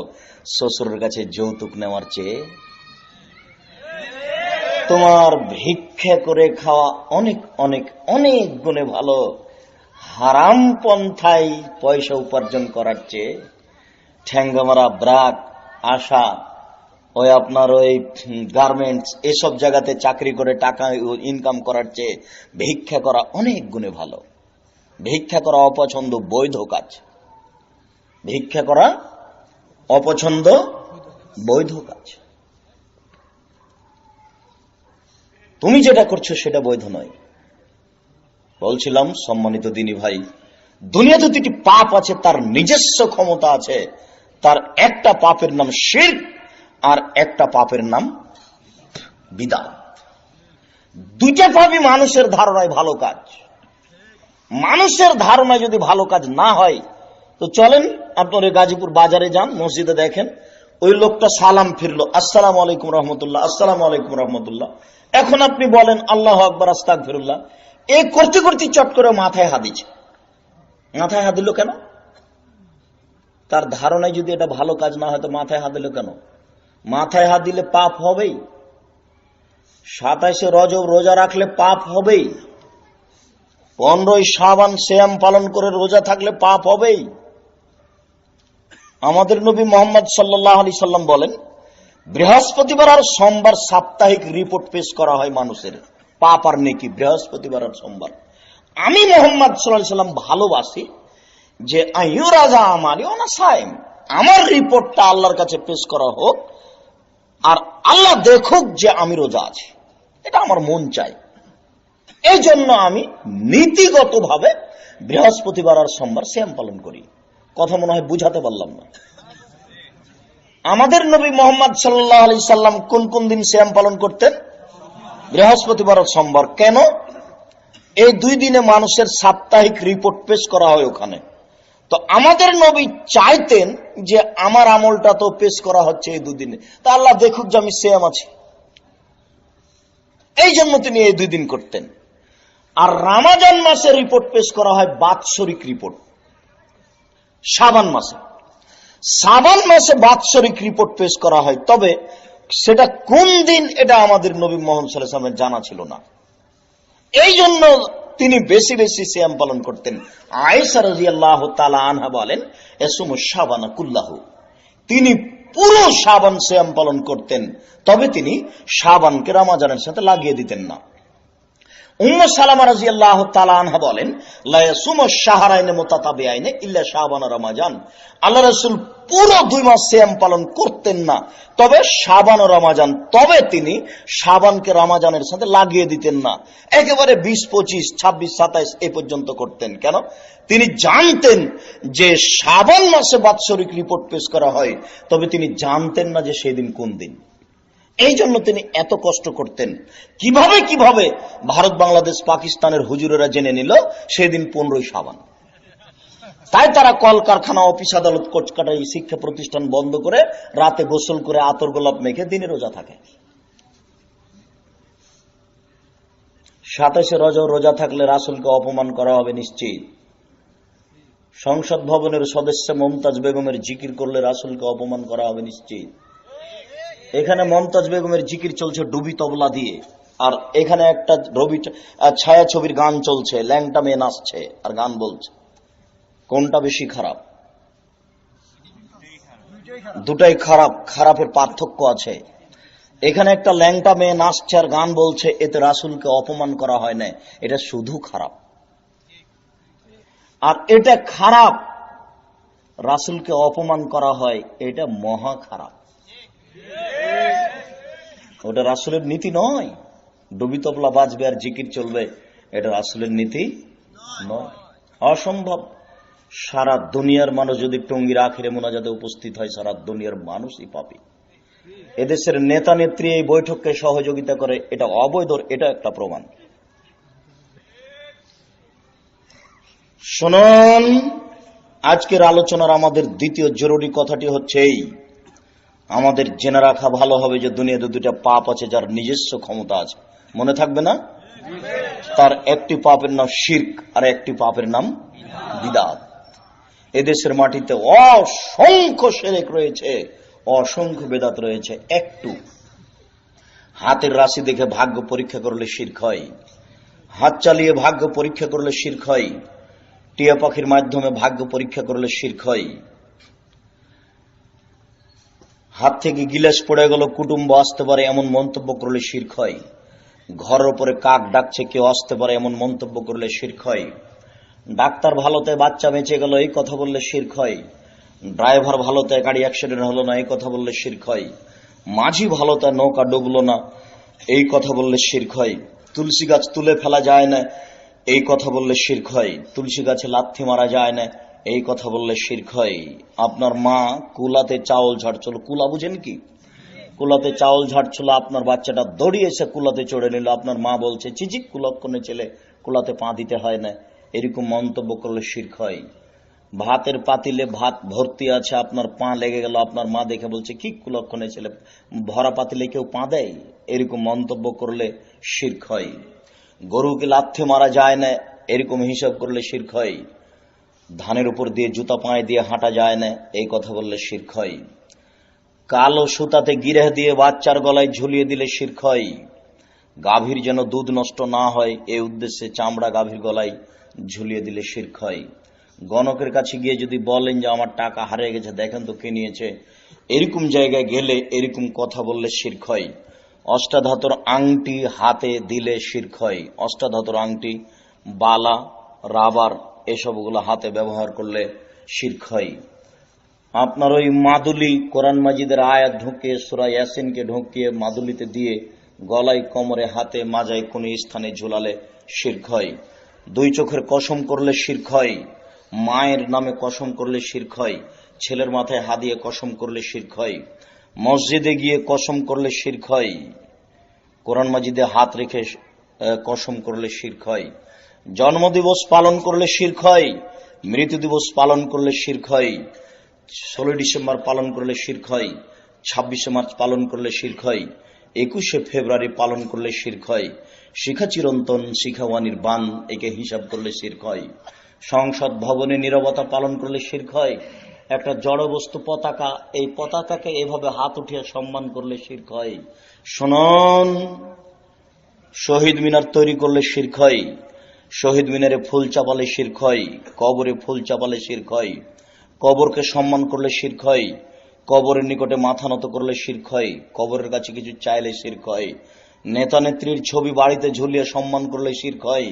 শ্বশুরের কাছে যৌতুক নেওয়ার চেয়ে। তোমার ভিক্ষা করে খাওয়া অনেক অনেক অনেক গুণে ভালো হারাম পন্থায় পয়সা উপার্জন করার চেয়ে। ঠ্যাঙ্গামারা, ব্রাক, আশা, ওই আপনার ওই গার্মেন্টস, এসব জায়গাতে চাকরি করে টাকা ইনকাম করার চেয়ে ভিক্ষা করা অনেক গুণে ভালো। ভিক্ষা করা অপছন্দ, বৈধ কাজ। ভিক্ষা করা অপছন্দ, বৈধ কাজ। তুমি যেটা করছো সেটা বৈধ নয়। বলছিলাম সম্মানিত দিনী ভাই, দুনিয়াতে দুটি পাপ আছে, তার নিজস্ব ক্ষমতা আছে। তার একটা পাপের নাম শিরক, আর একটা পাপের নাম বিদআত। দুইটা পাপই মানুষের ধারণায় ভালো কাজ। মানুষের ধারণায় যদি ভালো কাজ না হয় তো চলেন আপনার গাজীপুর বাজারে যান, মসজিদে দেখেন ওই লোকটা সালাম ফিরলো, আসসালামু আলাইকুম রহমতুল্লাহ, আসসালামু আলাইকুম রহমতুল্লাহ। এখন আপনি বলেন আল্লাহু আকবার, আস্তাগফিরুল্লাহ, এই করতে করতে চট করে মাথায় হাত দিচ্ছে। মাথায় হাত দিল কেন? তার ধারণায় যদি এটা ভালো কাজ না হয় তো মাথায় হাত দিল কেন? মাথায় হাত দিলে পাপ হবেই, 27 রজব রোজা রাখলে পাপ হবেই, 15 শাবান সিয়াম পালন করে রোজা থাকলে পাপ হবেই। আমাদের নবী মুহাম্মদ সাল্লাল্লাহু আলাইহি সাল্লাম বলেন, বৃহস্পতিবার আর সোমবার সাপ্তাহিক রিপোর্ট পেশ করা হয় মানুষের পাপ আর নেকি, বৃহস্পতিবার আর সোমবার। আমি মুহাম্মদ সাল্লাল্লাহু আলাইহি সাল্লাম ভালোবাসি যে আইয়ুরাজা আমালি ওয়া সাইম, আমার রিপোর্টটা আল্লাহর কাছে পেশ করা হোক আর আল্লাহ দেখুক যে আমি রোজা আছি, এটা আমার মন চাই। এই জন্য আমি নীতিগতভাবে বৃহস্পতিবার আর সোমবার সিয়াম পালন করি। কথা মনে হয় বুঝাতে পারলাম না। আমাদের নবী মুহাম্মদ সাল্লাল্লাহু আলাইহি সাল্লাম কোন কোন দিন সিয়াম পালন করতেন? বৃহস্পতিবার আর সোমবার। কেন? এই দুই দিনে মানুষের সাপ্তাহিক রিপোর্ট পেশ করা হয় ওখানে। তো আমাদের নবী চাইতেন যে আমার আমলটা তো পেশ করা হচ্ছে এই দুদিনে, তা আল্লাহ দেখুক যে আমি সিয়াম আছি, এই জন্য তিনি এই 2 দিন করতেন। আর রমজান মাসে রিপোর্ট পেশ করা হয় বাৎসরিক রিপোর্ট। শাবান মাসে বাৎসরিক রিপোর্ট পেশ করা হয়, তবে সেটা কোন দিন এটা আমাদের নবী মুহাম্মদ সাল্লাল্লাহু আলাইহি ওয়াসাল্লামের জানা ছিল না। এই জন্য তিনি বেশি বেশি সিয়াম পালন করতেন। আয়েশা রাদিয়াল্লাহু তাআলা আনহা বলেন, ইয়াসুমু শাবানা কুল্লাহু, তিনি পুরো শাবান সিয়াম পালন করতেন, তবে তিনি শাবানকে রমজানের সাথে লাগিয়ে দিতেন না। উম্মে সালামা রাদিয়াল্লাহু তাআলা আনহা বলেন, লা ইয়াসুমু শাহরাইনে মুতাতাবিআইনে ইল্লা শাবান ওয়া রমাজান, আল্লাহ রাসূল পুরো 2 মাস সিয়াম পালন করতেন না, তবে শাবান ও রমাজান, তবে তিনি শাবানকে রমাজানের সাথে লাগিয়ে দিতেন না। একেবারে 20, 25, 26, 27 এই পর্যন্ত করতেন। কেন? তিনি জানতেন যে শাবান মাসে বাৎসরিক রিপোর্ট পেশ করা হয়, তবে তিনি জানতেন না যে সেই দিন কোন দিন। এই জন্য তিনি এত কষ্ট করতেন। কিভাবে ভারত, বাংলাদেশ, পাকিস্তানের হুজুরেরা জেনে নিল সেদিন 15 শাবান। তাই তারা কলকারখানা, অফিস, আদালত, কোর্টকাটারি, শিক্ষা প্রতিষ্ঠান বন্ধ করে রাতে গোসল করে আতর গোলাপ মেখে দিনে রোজা থাকে। 27 রজব রোজা থাকলে রাসূলকে অপমান করা হবে নিশ্চিত। সংসদ ভবনের সদস্য মমতাজ বেগমের জিকির করলে রাসূলকে অপমান করা হবে নিশ্চিত। এখানে মমতাজ বেগমের জিকির চলছে ডুবি তবলা দিয়ে, আর এখানে একটা রবি ছায়া ছবির গান চলছে, ল্যাংটা মেয়ে নাচছে আর গান বলছে। কোনটা বেশি খারাপ? দুটাই খারাপ। খারাপের পার্থক্য আছে। এখানে একটা ল্যাংটা মেয়ে নাচছে আর গান বলছে, এতে রাসূলকে অপমান করা হয় না, এটা শুধু খারাপ। আর এটা খারাপ, রাসূলকে অপমান করা হয়, এটা মহা খারাপ। ওটা রাসূলের নীতি নয়। ডুবি তবলা বাজবে আর জিকির চলবে, এটা রাসূলের নীতি নয়, অসম্ভব। সারা দুনিয়ার মানুষ যদি টঙ্গির আখিরে মোনাজাতে উপস্থিত হয়, সারা দুনিয়ার মানুষই পাপী। এদেশের নেতা নেত্রী এই বৈঠককে সহযোগিতা করে, এটা অবৈধ, এটা একটা প্রমাণ। শুনুন, আজকের আলোচনার আমাদের দ্বিতীয় জরুরি কথাটি হচ্ছে এই, আমাদের জেনে রাখা ভালো হবে যে দুনিয়াতে দুটা পাপ আছে যার নিজস্ব ক্ষমতা আছে, মনে থাকবে না? তার একটি পাপের নাম শিরক আর একটি পাপের নাম বিদআত। এদেশের মাটিতে অসংখ্য শিরক রয়েছে, অসংখ্য বিদআত রয়েছে। একটু হাতের রাশি দেখে ভাগ্য পরীক্ষা করলে শিরক হয়, হাত চালিয়ে ভাগ্য পরীক্ষা করলে শিরক হয়, টিয়া পাখির মাধ্যমে ভাগ্য পরীক্ষা করলে শিরক হয়, হাত থেকে গিলাস পড়ে গেল কুটুম্ব আসতে পারে এমন মন্তব্য করলে শিরক হয়, ঘরের উপরে কাক ডাকছে কেউ আসতে পারে এমন মন্তব্য করলে শিরক হয়, ডাক্তার ভালোতে বাচ্চা বেঁচে গেল এই কথা বললে শিরক হয়, ড্রাইভার ভালোতে গাড়ি অ্যাক্সিডেন্ট হলো না এই কথা বললে শিরক হয়, মাঝি ভালোতে নৌকা ডুবলো না এই কথা বললে শিরক হয়, তুলসী গাছ তুলে ফেলা যায় না এই কথা বললে শিরক হয়, তুলসী গাছে লাথি মারা যায় না এই কথা বললে শিরক হয়। আপনার মা কুলাতে চাউল ঝাড়ছিল, কুলা বুঝেন কি? কুলাতে চাউল ঝাড়ছিল, আপনার বাচ্চাটা দৌড়িয়ে এসে কুলাতে চড়ে নিল, আপনার মা বলছে চিচি কুলক্ষণে ছেলে, কুলাতে পা দিতে হয় না, এরকম মন্তব্য করলে শিরক হয়। ভাতের পাতিলে ভাত ভর্তি আছে, আপনার পা লেগে গেল, আপনার মা দেখে বলছে কি কুলক্ষণে ছেলে, ভরা পাতিলে কেউ পা দেয়, এরকম মন্তব্য করলে শিরক হয়। গরুকে লাথি মারা যায় না এরকম হিসাব করলে শিরক হয়। ধানের উপর দিয়ে জুতা পায়ে দিয়ে হাঁটা যায় না এই কথা বললে শিরক হয়। কালো সুতাতে গিরে দিয়ে বাচ্চার গলায় ঝুলিয়ে দিলে শিরক হয়। গাভীর যেন দুধ নষ্ট না হয় এই উদ্দেশ্যে চামড়া গাভীর গলায় ঝুলিয়ে দিলে শিরক হয়। গণকের কাছে গিয়ে যদি বলেন যে আমার টাকা হারিয়ে গেছে দেখেন তো কে নিয়েছে, এরকম জায়গায় গেলে এরকম কথা বললে শিরক হয়। অষ্টাধাতুর আংটি হাতে দিলে শিরক হয়। অষ্টাধাতুর আংটি, বালা, রাবার এসবগুলো হাতে ব্যবহার করলে শিরক হয়। আপনার ওই মাদুলি, কোরআন মাজিদের আয়াত ঢুকিয়ে সূরা ইয়াসিনকে ঢুকিয়ে মাদুলিতে দিয়ে গলায়, কোমরে, হাতে, মাজায় কোন স্থানে ঝুলালে শিরক হয়। দুই চোখের কসম করলে শিরক হয়। মায়ের নামে কসম করলে শিরক হয়। ছেলের মাথায় হাত দিয়ে কসম করলে শিরক হয়। মসজিদে গিয়ে কসম করলে শিরক হয়। কোরআন মাজিদে হাত রেখে কসম করলে শিরক হয়। জন্মদিবস পালন করলে শিরক হয়। মৃত্যু দিবস পালন করলে শিরক হয়। 16 ডিসেম্বর পালন করলে শিরক হয়। 26শে মার্চ পালন করলে শিরক হয়। 21শে ফেব্রুয়ারি পালন করলে শিরক হয়। শিখা চিরন্তন শিখাওয়ানির বান একে হিসাব করলে শিরক হয়। সংসদ ভবনে নীরবতা পালন করলে শিরক হয়। একটা জড় বস্তু পতাকা, এই পতাকাকে এভাবে হাত উঠিয়ে সম্মান করলে শিরক হয়। শুনুন, শহীদ মিনার তৈরি করলে শিরক হয়। শহীদ মিনারে ফুল চাপালে শিরক হয়। কবরে ফুল চাপালে শিরক হয়। কবরকে সম্মান করলে শিরক হয়। কবরের নিকটে মাথা নত করলে শিরক হয়। কবরের কাছে কিছু চাইলে শিরক হয়। নেতা নেত্রীর ছবি বাড়িতে ঝুলিয়ে সম্মান করলে শিরক হয়।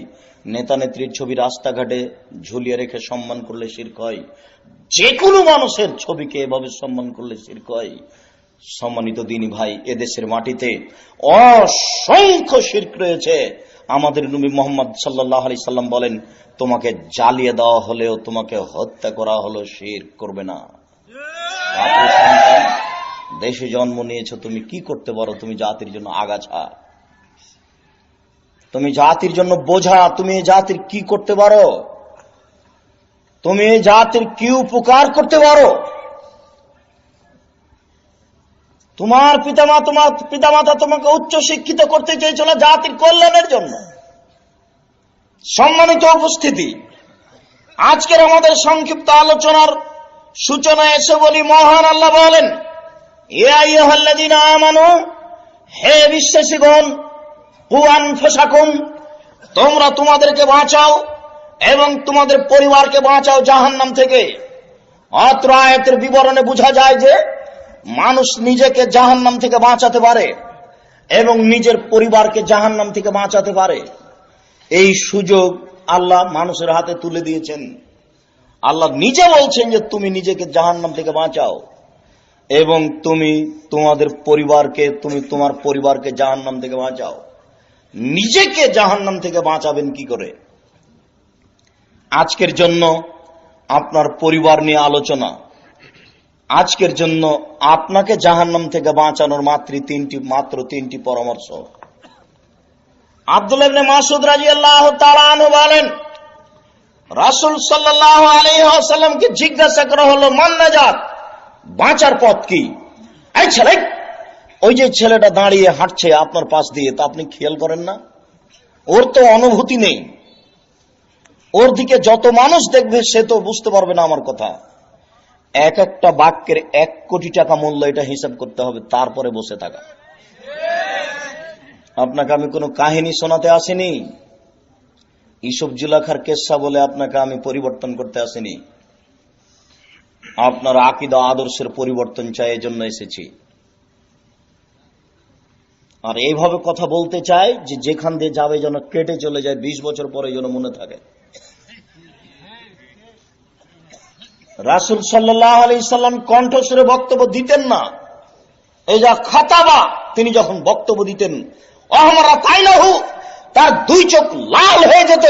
নেতা নেত্রীর ছবি রাস্তাঘাটে ঝুলিয়ে রেখে সম্মান করলে শিরক হয়। যে কোনো মানুষের ছবিকে এভাবে সম্মান করলে শিরক হয়। সম্মানিত দিনী ভাই, এদেশের মাটিতে অসংখ্য শিরক রয়েছে। আমাদের নবী মুহাম্মদ সাল্লাল্লাহু আলাইহি সাল্লাম বলেন, তোমাকে জ্বালিয়ে দেওয়া হলেও, তোমাকে হত্যা করা হলো, শিরক করবে না। দেশে জন্ম নিয়েছো, তুমি কি করতে পারো? তুমি জাতির জন্য আগাছা, তুমি জাতির জন্য বোঝা। তুমি এই জাতির কি করতে পারো? তুমি এই জাতির কি উপকার করতে পারো? তোমার পিতামাতা তোমাকে উচ্চ শিক্ষিত করতে চেয়েছিল জাতির কল্যাণের জন্য। সম্মানিত উপস্থিতি, আজকের আমাদের সংক্ষিপ্ত আলোচনার সূচনায় এসে বলি, মহান আল্লাহ বলেন, ইয়া আইয়ুহাল্লাযীনা আমানু, হে বিশ্বাসীগণ, কু আনফুসাকুম, তোমরা তোমাদেরকে বাঁচাও এবং তোমাদের পরিবারকে বাঁচাও জাহান্নাম থেকে। অত্র আয়াতের বিবরণে বোঝা যায় যে মানুষ নিজেকে জাহান্নাম থেকে বাঁচাতে পারে, এবং নিজের পরিবারকে জাহান্নাম থেকে বাঁচাতে পারে। এই সুযোগ আল্লাহ মানুষের হাতে তুলে দিয়েছেন। আল্লাহ নিজে বলছেন যে তুমি নিজেকে জাহান্নাম থেকে বাঁচাও এবং তুমি তোমার পরিবারকে জাহান্নাম থেকে বাঁচাও। নিজেকে জাহান্নাম থেকে বাঁচাবেন কি করে? আজকের জন্য আপনার পরিবার নিয়ে আলোচনা। আজকের জন্য আপনাকে জাহান্নাম থেকে বাঁচানোর মাত্র তিনটি পরামর্শ। আব্দুল্লাহ ইবনে মাসউদ রাদিয়াল্লাহু তাআলা আনহু বলেন, রাসূল সাল্লাল্লাহু আলাইহি ওয়াসাল্লামকে জিজ্ঞাসা করা হলো, মান নাজাত, বাঁচার পথ কি? এই ছেলে, ওই যে ছেলেটা দাঁড়িয়ে হাঁটছে আপনার পাশ দিয়ে, তা আপনি খেয়াল করেন না? ওর তো অনুভূতি নেই। ওর দিকে যত মানুষ দেখবে সে তো বুঝতে পারবে না আমার কথা। এক একটা বাক্যের 1 কোটি টাকা মূল্য, এটা হিসাব করতে হবে, তারপরে বসে থাকা। আপনাকে আমি কোনো কাহিনী শোনাতে আসিনি, ইসুফ জুলাখার কেসা বলে আপনাকে আমি পরিবর্তন করতে আসিনি। আপনার আকীদা আদর্শের পরিবর্তন চাই, এজন্য এসেছি। আর এইভাবে কথা বলতে চাই যে যেখান দিয়ে যাবে যেন কেটে চলে যায়, 20 বছর পরে যেন মনে থাকে। রাসূল সাল্লাল্লাহু আলাইহি সাল্লাম কণ্ঠস্বরে বক্তব্য দিতেন না। এই যা খাতাবা, তিনি যখন বক্তব্য দিতেন, আহমারা তাইনাহু, তার 2 চোখ লাল হয়ে যেত,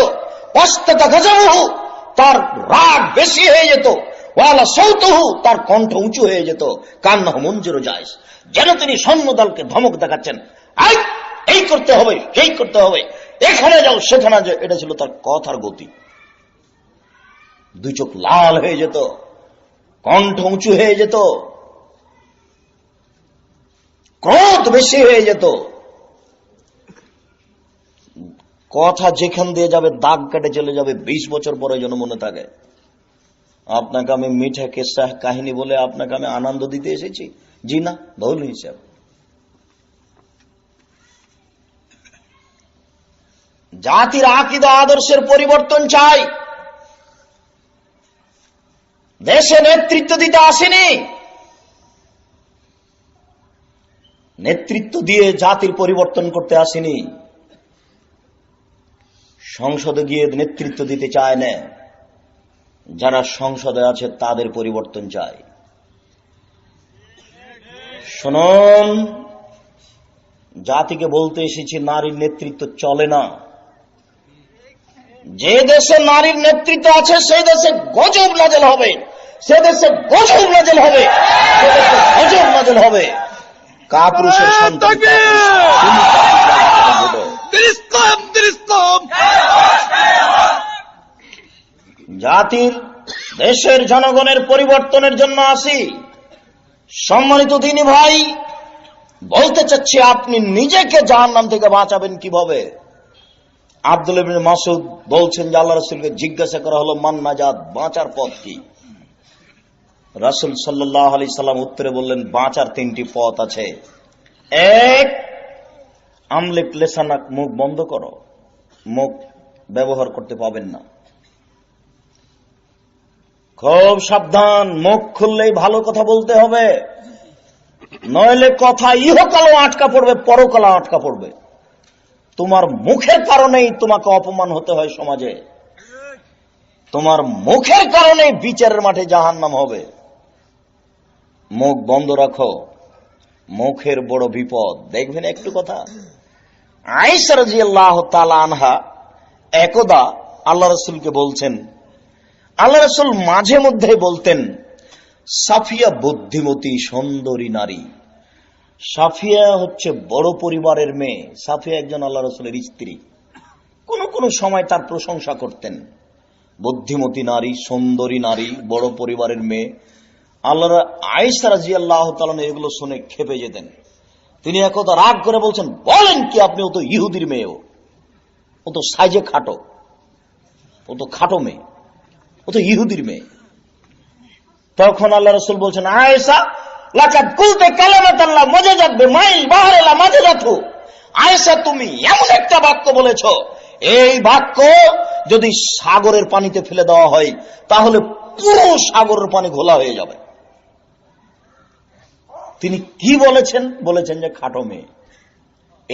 ওয়াস্তাতা গাজাহু, তার রাগ বেশি হয়ে যেত, ওয়ালা সাউতুহু, তার কণ্ঠ উঁচু হয়ে যেত, কান্নাহু মুনজিরু জাইস, যেন তিনি সৈন্যদলকে ধমক দেখাচ্ছেন, এই করতে হবে, সেই করতে হবে, এখানে যাও সেখানে যাও। এটা ছিল তার কথার গতি। 2 চোখ লাল হয়ে যেত, কণ্ঠ উঁচু হয়ে যেত, ক্রোধ বেশি হয়ে যেত। কথা যেখান দিয়ে যাবে দাগ কেটে চলে যাবে, 20 বছর পরে যেন মনে থাকে। আপনাকে আমি মিঠা কেসা কাহিনী বলে আপনাকে আমি আনন্দ দিতে এসেছি? জি না, ভুল হিসাব। জাতির আকীদা আদর্শের পরিবর্তন চাই। দেশে নেতৃত্ব দিতে আসেনি, নেতৃত্ব দিয়ে জাতির পরিবর্তন করতে আসেনি। সংসদে গিয়ে নেতৃত্ব দিতে চায় না, যারা সংসদে আছে তাদের পরিবর্তন চাই। শুনুন, জাতিকে বলতে এসেছি নারীর নেতৃত্ব চলে না। যে দেশে নারীর নেতৃত্ব আছে সেই দেশে গজব নাযিল হবে, সে দেশে গজব নাযিল হবে, সে দেশে গজব নাযিল হবে। কাপুরুষের সন্তান জাতির দেশের জনগণের পরিবর্তনের জন্য আসি। সম্মানিত দিনী ভাই, বলতে চাচ্ছি আপনি নিজেকে জাহান্নাম থেকে বাঁচাবেন কিভাবে? আব্দুল্লাহ ইবনে মাসউদ বলছেন যে আল্লাহ রাসূলকে জিজ্ঞাসা করা হলো, মান নাজাত, বাঁচার পথ কি? রাসূল সাল্লাল্লাহু আলাইহি সাল্লাম উত্তরে বললেন, বাঁচার 3টি পথ আছে। 1, আমলিক লিসানাক, মুখ বন্ধ করো, মুখ ব্যবহার করতে পাবেন না। খুব সাবধান, মুখ খুললেই ভালো কথা বলতে হবে, নইলে কথা ইহকালও আটকা পড়বে, পরকালও আটকা পড়বে। তোমার মুখের কারণেই তোমাকে অপমান হতে হয় সমাজে, তোমার মুখের কারণেই বিচারের মাঠে জাহান্নাম হবে। মুখ বন্ধ রাখো, মুখের বড় বিপদ। দেখবেন একটু কথা, আয়েশা রাদিয়াল্লাহু তাআলা আনহা একদা আল্লাহ রাসূলকে বলছেন, আল্লাহ রাসূল মাঝে মধ্যে বলতেন, সাফিয়া বুদ্ধিমতী সুন্দরী নারী। সাফিয়া হচ্ছে বড় পরিবারের মেয়ে, সাফিয়া একজন আল্লাহ রাসূলের স্ত্রী। কোন কোন সময় তার প্রশংসা করতেন, বুদ্ধিমতী নারী, সুন্দরী নারী, বড় পরিবারের মেয়ে। আল্লাহ আয়েশা রাদিয়াল্লাহু তাআলা এগুলো শুনে ক্ষেপে যেতেন। তিনি একদা রাগ করে বলছেন, বলেন কি আপনি? ও তো ইহুদির মেয়ে, ও তো সাইজে খাটো, ও তো খাটো মেয়ে, ও তো ইহুদির মেয়ে। তখন আল্লাহ রাসূল বলছেন, আয়েশা লাকাদ কুলতে কালামাতাল্লাহ মাজাজাত বিমাইল বাহরিলা মাজাজাতু। আয়েশা, তুমি এমন একটা বাক্য বলেছ, এই বাক্য যদি সাগরের পানিতে ফেলে দেওয়া হয় তাহলে পুরো সাগরের পানি ঘোলা হয়ে যাবে। তিনি কি বলেছেন? বলেছেন যে খাটো মেয়ে।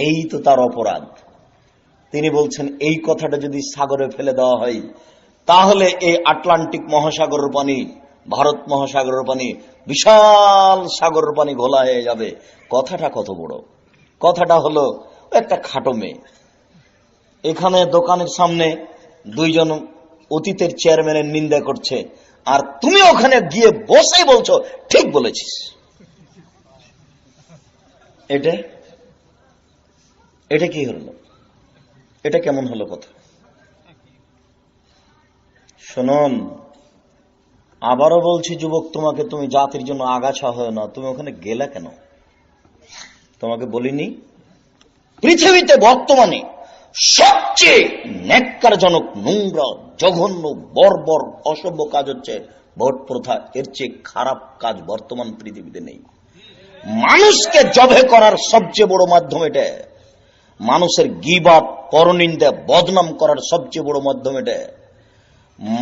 এই তো তার অপরাধ। তিনি বলছেন এই কথাটা যদি সাগরে ফেলে দেওয়া হয় তাহলে এই আটলান্টিক মহাসাগরের পানি, ভারত মহাসাগরের পানি, বিশাল সাগরের পানি ঘোলা হয়ে যাবে। কথাটা কত বড়! কথাটা হলো একটা খাটো মেয়ে। এখানে দোকানের সামনে দুইজন অতীতের চেয়ারম্যানের নিন্দা করছে, আর তুমি ওখানে গিয়ে বসে বলছো ঠিক বলেছিস। এটা কি হলো? এটা কেমন হলো কথা? শুনুন, আবারও বলছি যুবক, তুমি জাতির জন্য আগাছা হয় না। তুমি ওখানে গেলা কেন? তোমাকে বলিনি? পৃথিবীতে বর্তমানে সবচেয়ে ন্যাক্কারজনক, নোংরা, জঘন্য, বর্বর, অসভ্য কাজ হচ্ছে ভোট প্রথা। এর চেয়ে খারাপ কাজ বর্তমান পৃথিবীতে নেই। মানুষকে জবে করার সবচেয়ে বড় মাধ্যম এটা। মানুষের গীবাত, পরনিন্দা, বদনাম করার সবচেয়ে বড় মাধ্যম এটা।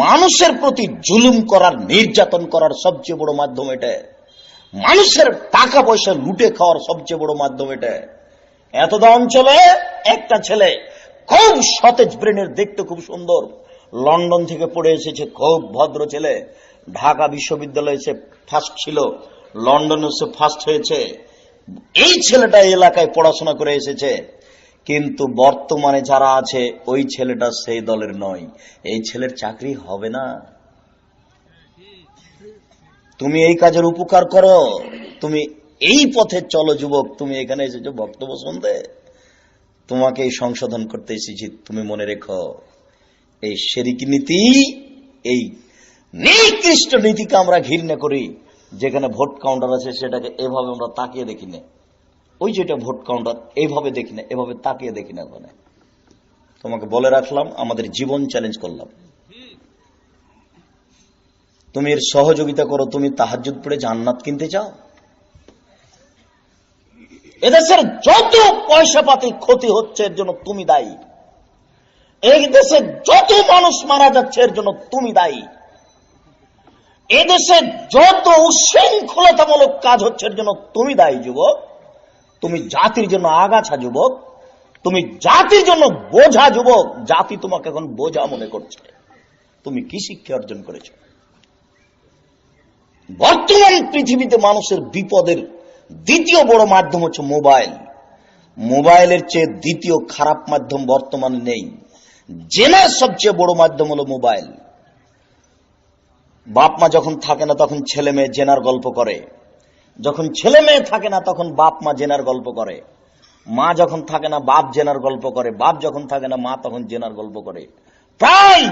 মানুষের প্রতি জুলুম করার, নির্যাতন করার সবচেয়ে বড় মাধ্যম এটা। মানুষের টাকা পয়সা লুটে খাওয়ার সবচেয়ে বড় মাধ্যম এটা। এতদা অঞ্চলে একটা ছেলে খুব সতেজ ব্রেনের, দেখতে খুব সুন্দর, লন্ডন থেকে পড়ে এসেছে, খুব ভদ্র ছেলে। ঢাকা বিশ্ববিদ্যালয়ে সে ফার্স্ট ছিল, লন্ডনে সে ফার্স্ট হয়েছে। এই ছেলেটা এলাকায় পড়াশোনা করে এসেছে, কিন্তু বর্তমানে যারা আছে ওই ছেলেটা সেই দলের নয়। এই ছেলের চাকরি হবে না। তুমি এই কাজের উপকার করো, তুমি এই পথে চলো যুবক। তুমি এখানে এসেছো বক্তব্য শুনতে, তোমাকে এই সংশোধন করতে এসেছি। তুমি মনে রেখো, এই শিরকি নীতি, এই নিকৃষ্ট নীতিকে আমরা ঘৃণা করি। যেখানে ভোট কাউন্টার আছে সেটাকে এভাবে আমরা তাকিয়ে দেখি না। ওই যেটা ভোট কাউন্টার, এইভাবে দেখি না, এভাবে তাকিয়ে দেখি না। ওখানে তোমাকে বলে রাখলাম, আমাদের জীবন চ্যালেঞ্জ করলাম। তুমি এর সহযোগিতা করো। তুমি তাহাজ্জুদ পড়ে জান্নাত কিনতে চাও? এদেশের যত পয়সা পাতি ক্ষতি হচ্ছে এর জন্য তুমি দায়ী। এই দেশে যত মানুষ মারা যাচ্ছে এর জন্য তুমি দায়ী। এদেশে যত উশৃঙ্খলতামূলক কাজ হচ্ছে এর জন্য তুমি দায়ী যুবক। তুমি জাতির জন্য আগাছা যুবক, তুমি জাতির জন্য বোঝা যুবক। জাতি তোমাকে এখন বোঝা মনে করছে। তুমি কি শিক্ষা অর্জন করেছ? বর্তমান পৃথিবীতে মানুষের বিপদের দ্বিতীয় বড় মাধ্যম হচ্ছে মোবাইল। মোবাইলের চেয়ে দ্বিতীয় খারাপ মাধ্যম বর্তমানে নেই। জেনার সবচেয়ে বড় মাধ্যম হলো মোবাইল। বাপ মা যখন থাকে না তখন ছেলে মেয়ে জেনার গল্প করে, যখন ছেলে মেয়ে থাকে না তখন বাপ মা জেনার গল্প করে, মা যখন থাকে না বাপ জেনার গল্প করে, বাপ যখন থাকে না মা তখন জেনার গল্প করে। প্রায়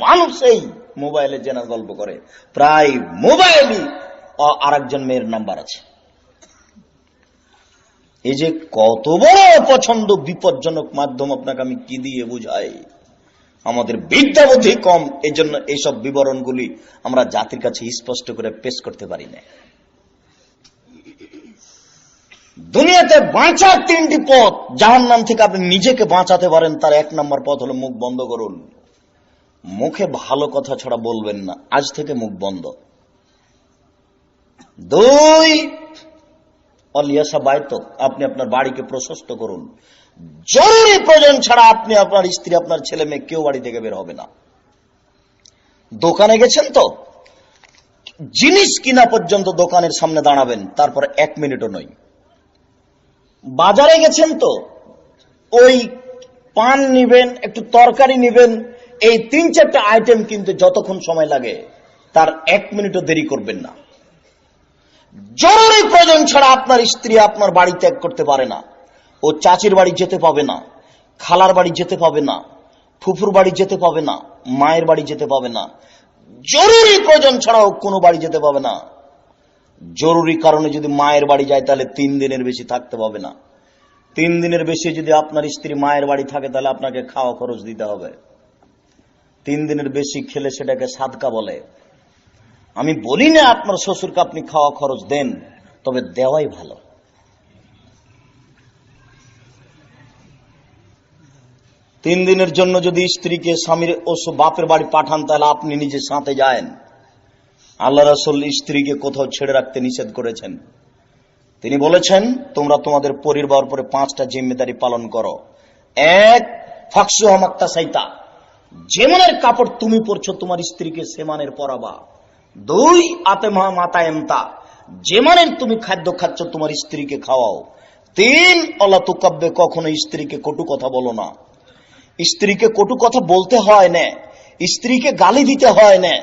মানুষ এই মোবাইলে জেনার গল্প করে। প্রায় মোবাইলই আরেকজন মেয়ের নাম্বার আছে। এই যে কত বড় অপছন্দ, বিপজ্জনক মাধ্যম, আপনাকে আমি কি দিয়ে বুঝাই? আমাদের বিদ্যা বুদ্ধি কম, এই জন্য এইসব বিবরণগুলি আমরা জাতির কাছে স্পষ্ট করে পেশ করতে পারি না। দুনিয়াতে বাঁচার তিনটি পথ, জাহান্নাম থেকে আপনি নিজেকে বাঁচাতে পারেন, তার এক নম্বর পথ হলো মুখ বন্ধ করুন। মুখে ভালো কথা ছাড়া বলবেন না, আজ থেকে মুখ বন্ধ। দুই, অলিয়াসা বাইতক, আপনি আপনার বাড়িকে প্রশস্ত করুন। জরুরি প্রয়োজন ছাড়া আপনি, আপনার স্ত্রী, আপনার ছেলে মেয়ে কেউ বাড়ি থেকে বের হবে না। দোকানে গেছেন তো, জিনিস কিনা পর্যন্ত দোকানের সামনে দাঁড়াবেন, তারপর 1 মিনিটও নয়। বাজারে গেছেন তো, ওই পান নিবেন, একটু তরকারি নিবেন, এই 3-4টা আইটেম কিনতে যতক্ষণ সময় লাগে তার 1 মিনিটও দেরি করবেন না। জরুরি প্রয়োজন ছাড়া আপনার স্ত্রী আপনার বাড়ি ত্যাগ করতে পারে না। ও চাচির বাড়ি যেতে পাবে না, খালার বাড়ি যেতে পাবে না, ফুফুর বাড়ি যেতে পাবে না, মায়ের বাড়ি যেতে পাবে না। জরুরি প্রয়োজন ছাড়াও কোনো বাড়ি যেতে পাবে না। জরুরি কারণে যদি মায়ের বাড়ি যায় তাহলে 3 দিনের বেশি থাকতে পাবে না। 3 দিনের বেশি যদি আপনার স্ত্রী মায়ের বাড়ি থাকে তাহলে আপনাকে খাওয়া খরচ দিতে হবে। 3 দিনের বেশি খেলে সেটাকে সাদকা বলে। আমি বলি না আপনার শ্বশুরকে আপনি খাওয়া খরচ দেন, তবে দেওয়াই ভালো। তিন দিনের জন্য যদি স্ত্রীকে স্বামীর ও বাপের বাড়ি পাঠান তাহলে আপনি নিজে সাথে যায়েন। আল্লাহ রাসূল স্ত্রীকে কোথাও ছেড়ে রাখতে নিষেধ করেছেন। তিনি বলেছেন, তোমরা তোমাদের পরিবার উপরে 5টা জিম্মেদারি পালন করো। 1, ফাকসু হামাক্তা সাইতা, যেমনের কাপড় তুমি পরছো তোমার স্ত্রীকে সেমানের পরাবা। 2, আতে মাতা এমতা, যেমানের তুমি খাদ্য খাচ্ছ তোমার স্ত্রীকে খাওয়াও। 3, অলা তুকাব্বে, কখনো স্ত্রীকে কটু কথা বলো না। স্ত্রীকে কটু কথা বলতে হয় না, স্ত্রীকে গালি দিতে হয় না,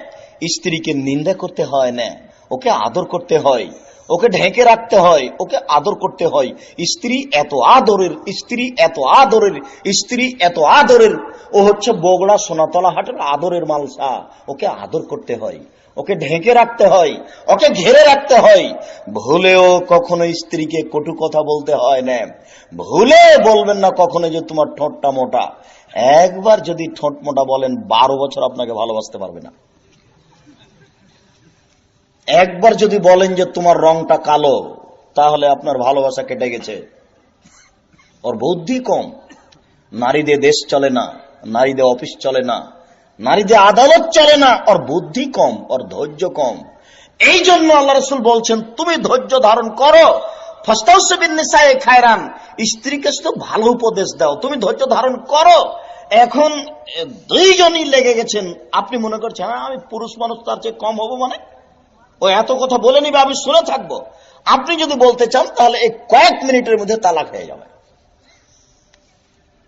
স্ত্রীকে নিন্দা করতে হয় না, ওকে আদর করতে হয়, ওকে ঢেকে রাখতে হয়, ওকে আদর করতে হয়। স্ত্রী এত আদরের, স্ত্রী এত আদরের, স্ত্রী এত আদরের, ও হচ্ছে বগড়া সোনাতলা হাটের আদরের মালসা। ওকে আদর করতে হয়, ওকে ঢেকে রাখতে হয়, ওকে ঘেরে রাখতে হয়। ভুলেও কখনো স্ত্রীকে কটু কথা বলতে হয় না। ভুলে বলবেন না কখনো যে তোমার ঠোঁটটা মোটা। একবার যদি ঠোঁট মোটা বলেন 12 বছর আপনাকে ভালোবাসতে পারবে না। একবার যদি বলেন যে তোমার রংটা কালো, তাহলে আপনার ভালোবাসা কেটে গেছে। ওর বুদ্ধি কম। নারীদের দেশ চলে না, নারীদের অফিস চলে না, নারীদের আদালত চলে না। ওর বুদ্ধি কম, ওর ধৈর্য কম। এই জন্য আল্লাহ রাসূল বলছেন, তুমি ধৈর্য ধারণ করো। ফাস্তাউসু বিন-নিসায়ে খায়রান, স্ত্রীকে শুধু ভালো উপদেশ দাও, তুমি ধৈর্য ধারণ করো। এখন 2 জনই লেগে গেছেন। আপনি মনে করছেন আমি পুরুষ মানুষ, তার চেয়ে কম হবো, মানে ও এত কথা বলে নিবে, আমি শুনে থাকবো। আপনি যদি বলতে চান তাহলে এই কয়েক মিনিটের মধ্যে তালাক হয়ে যাবে।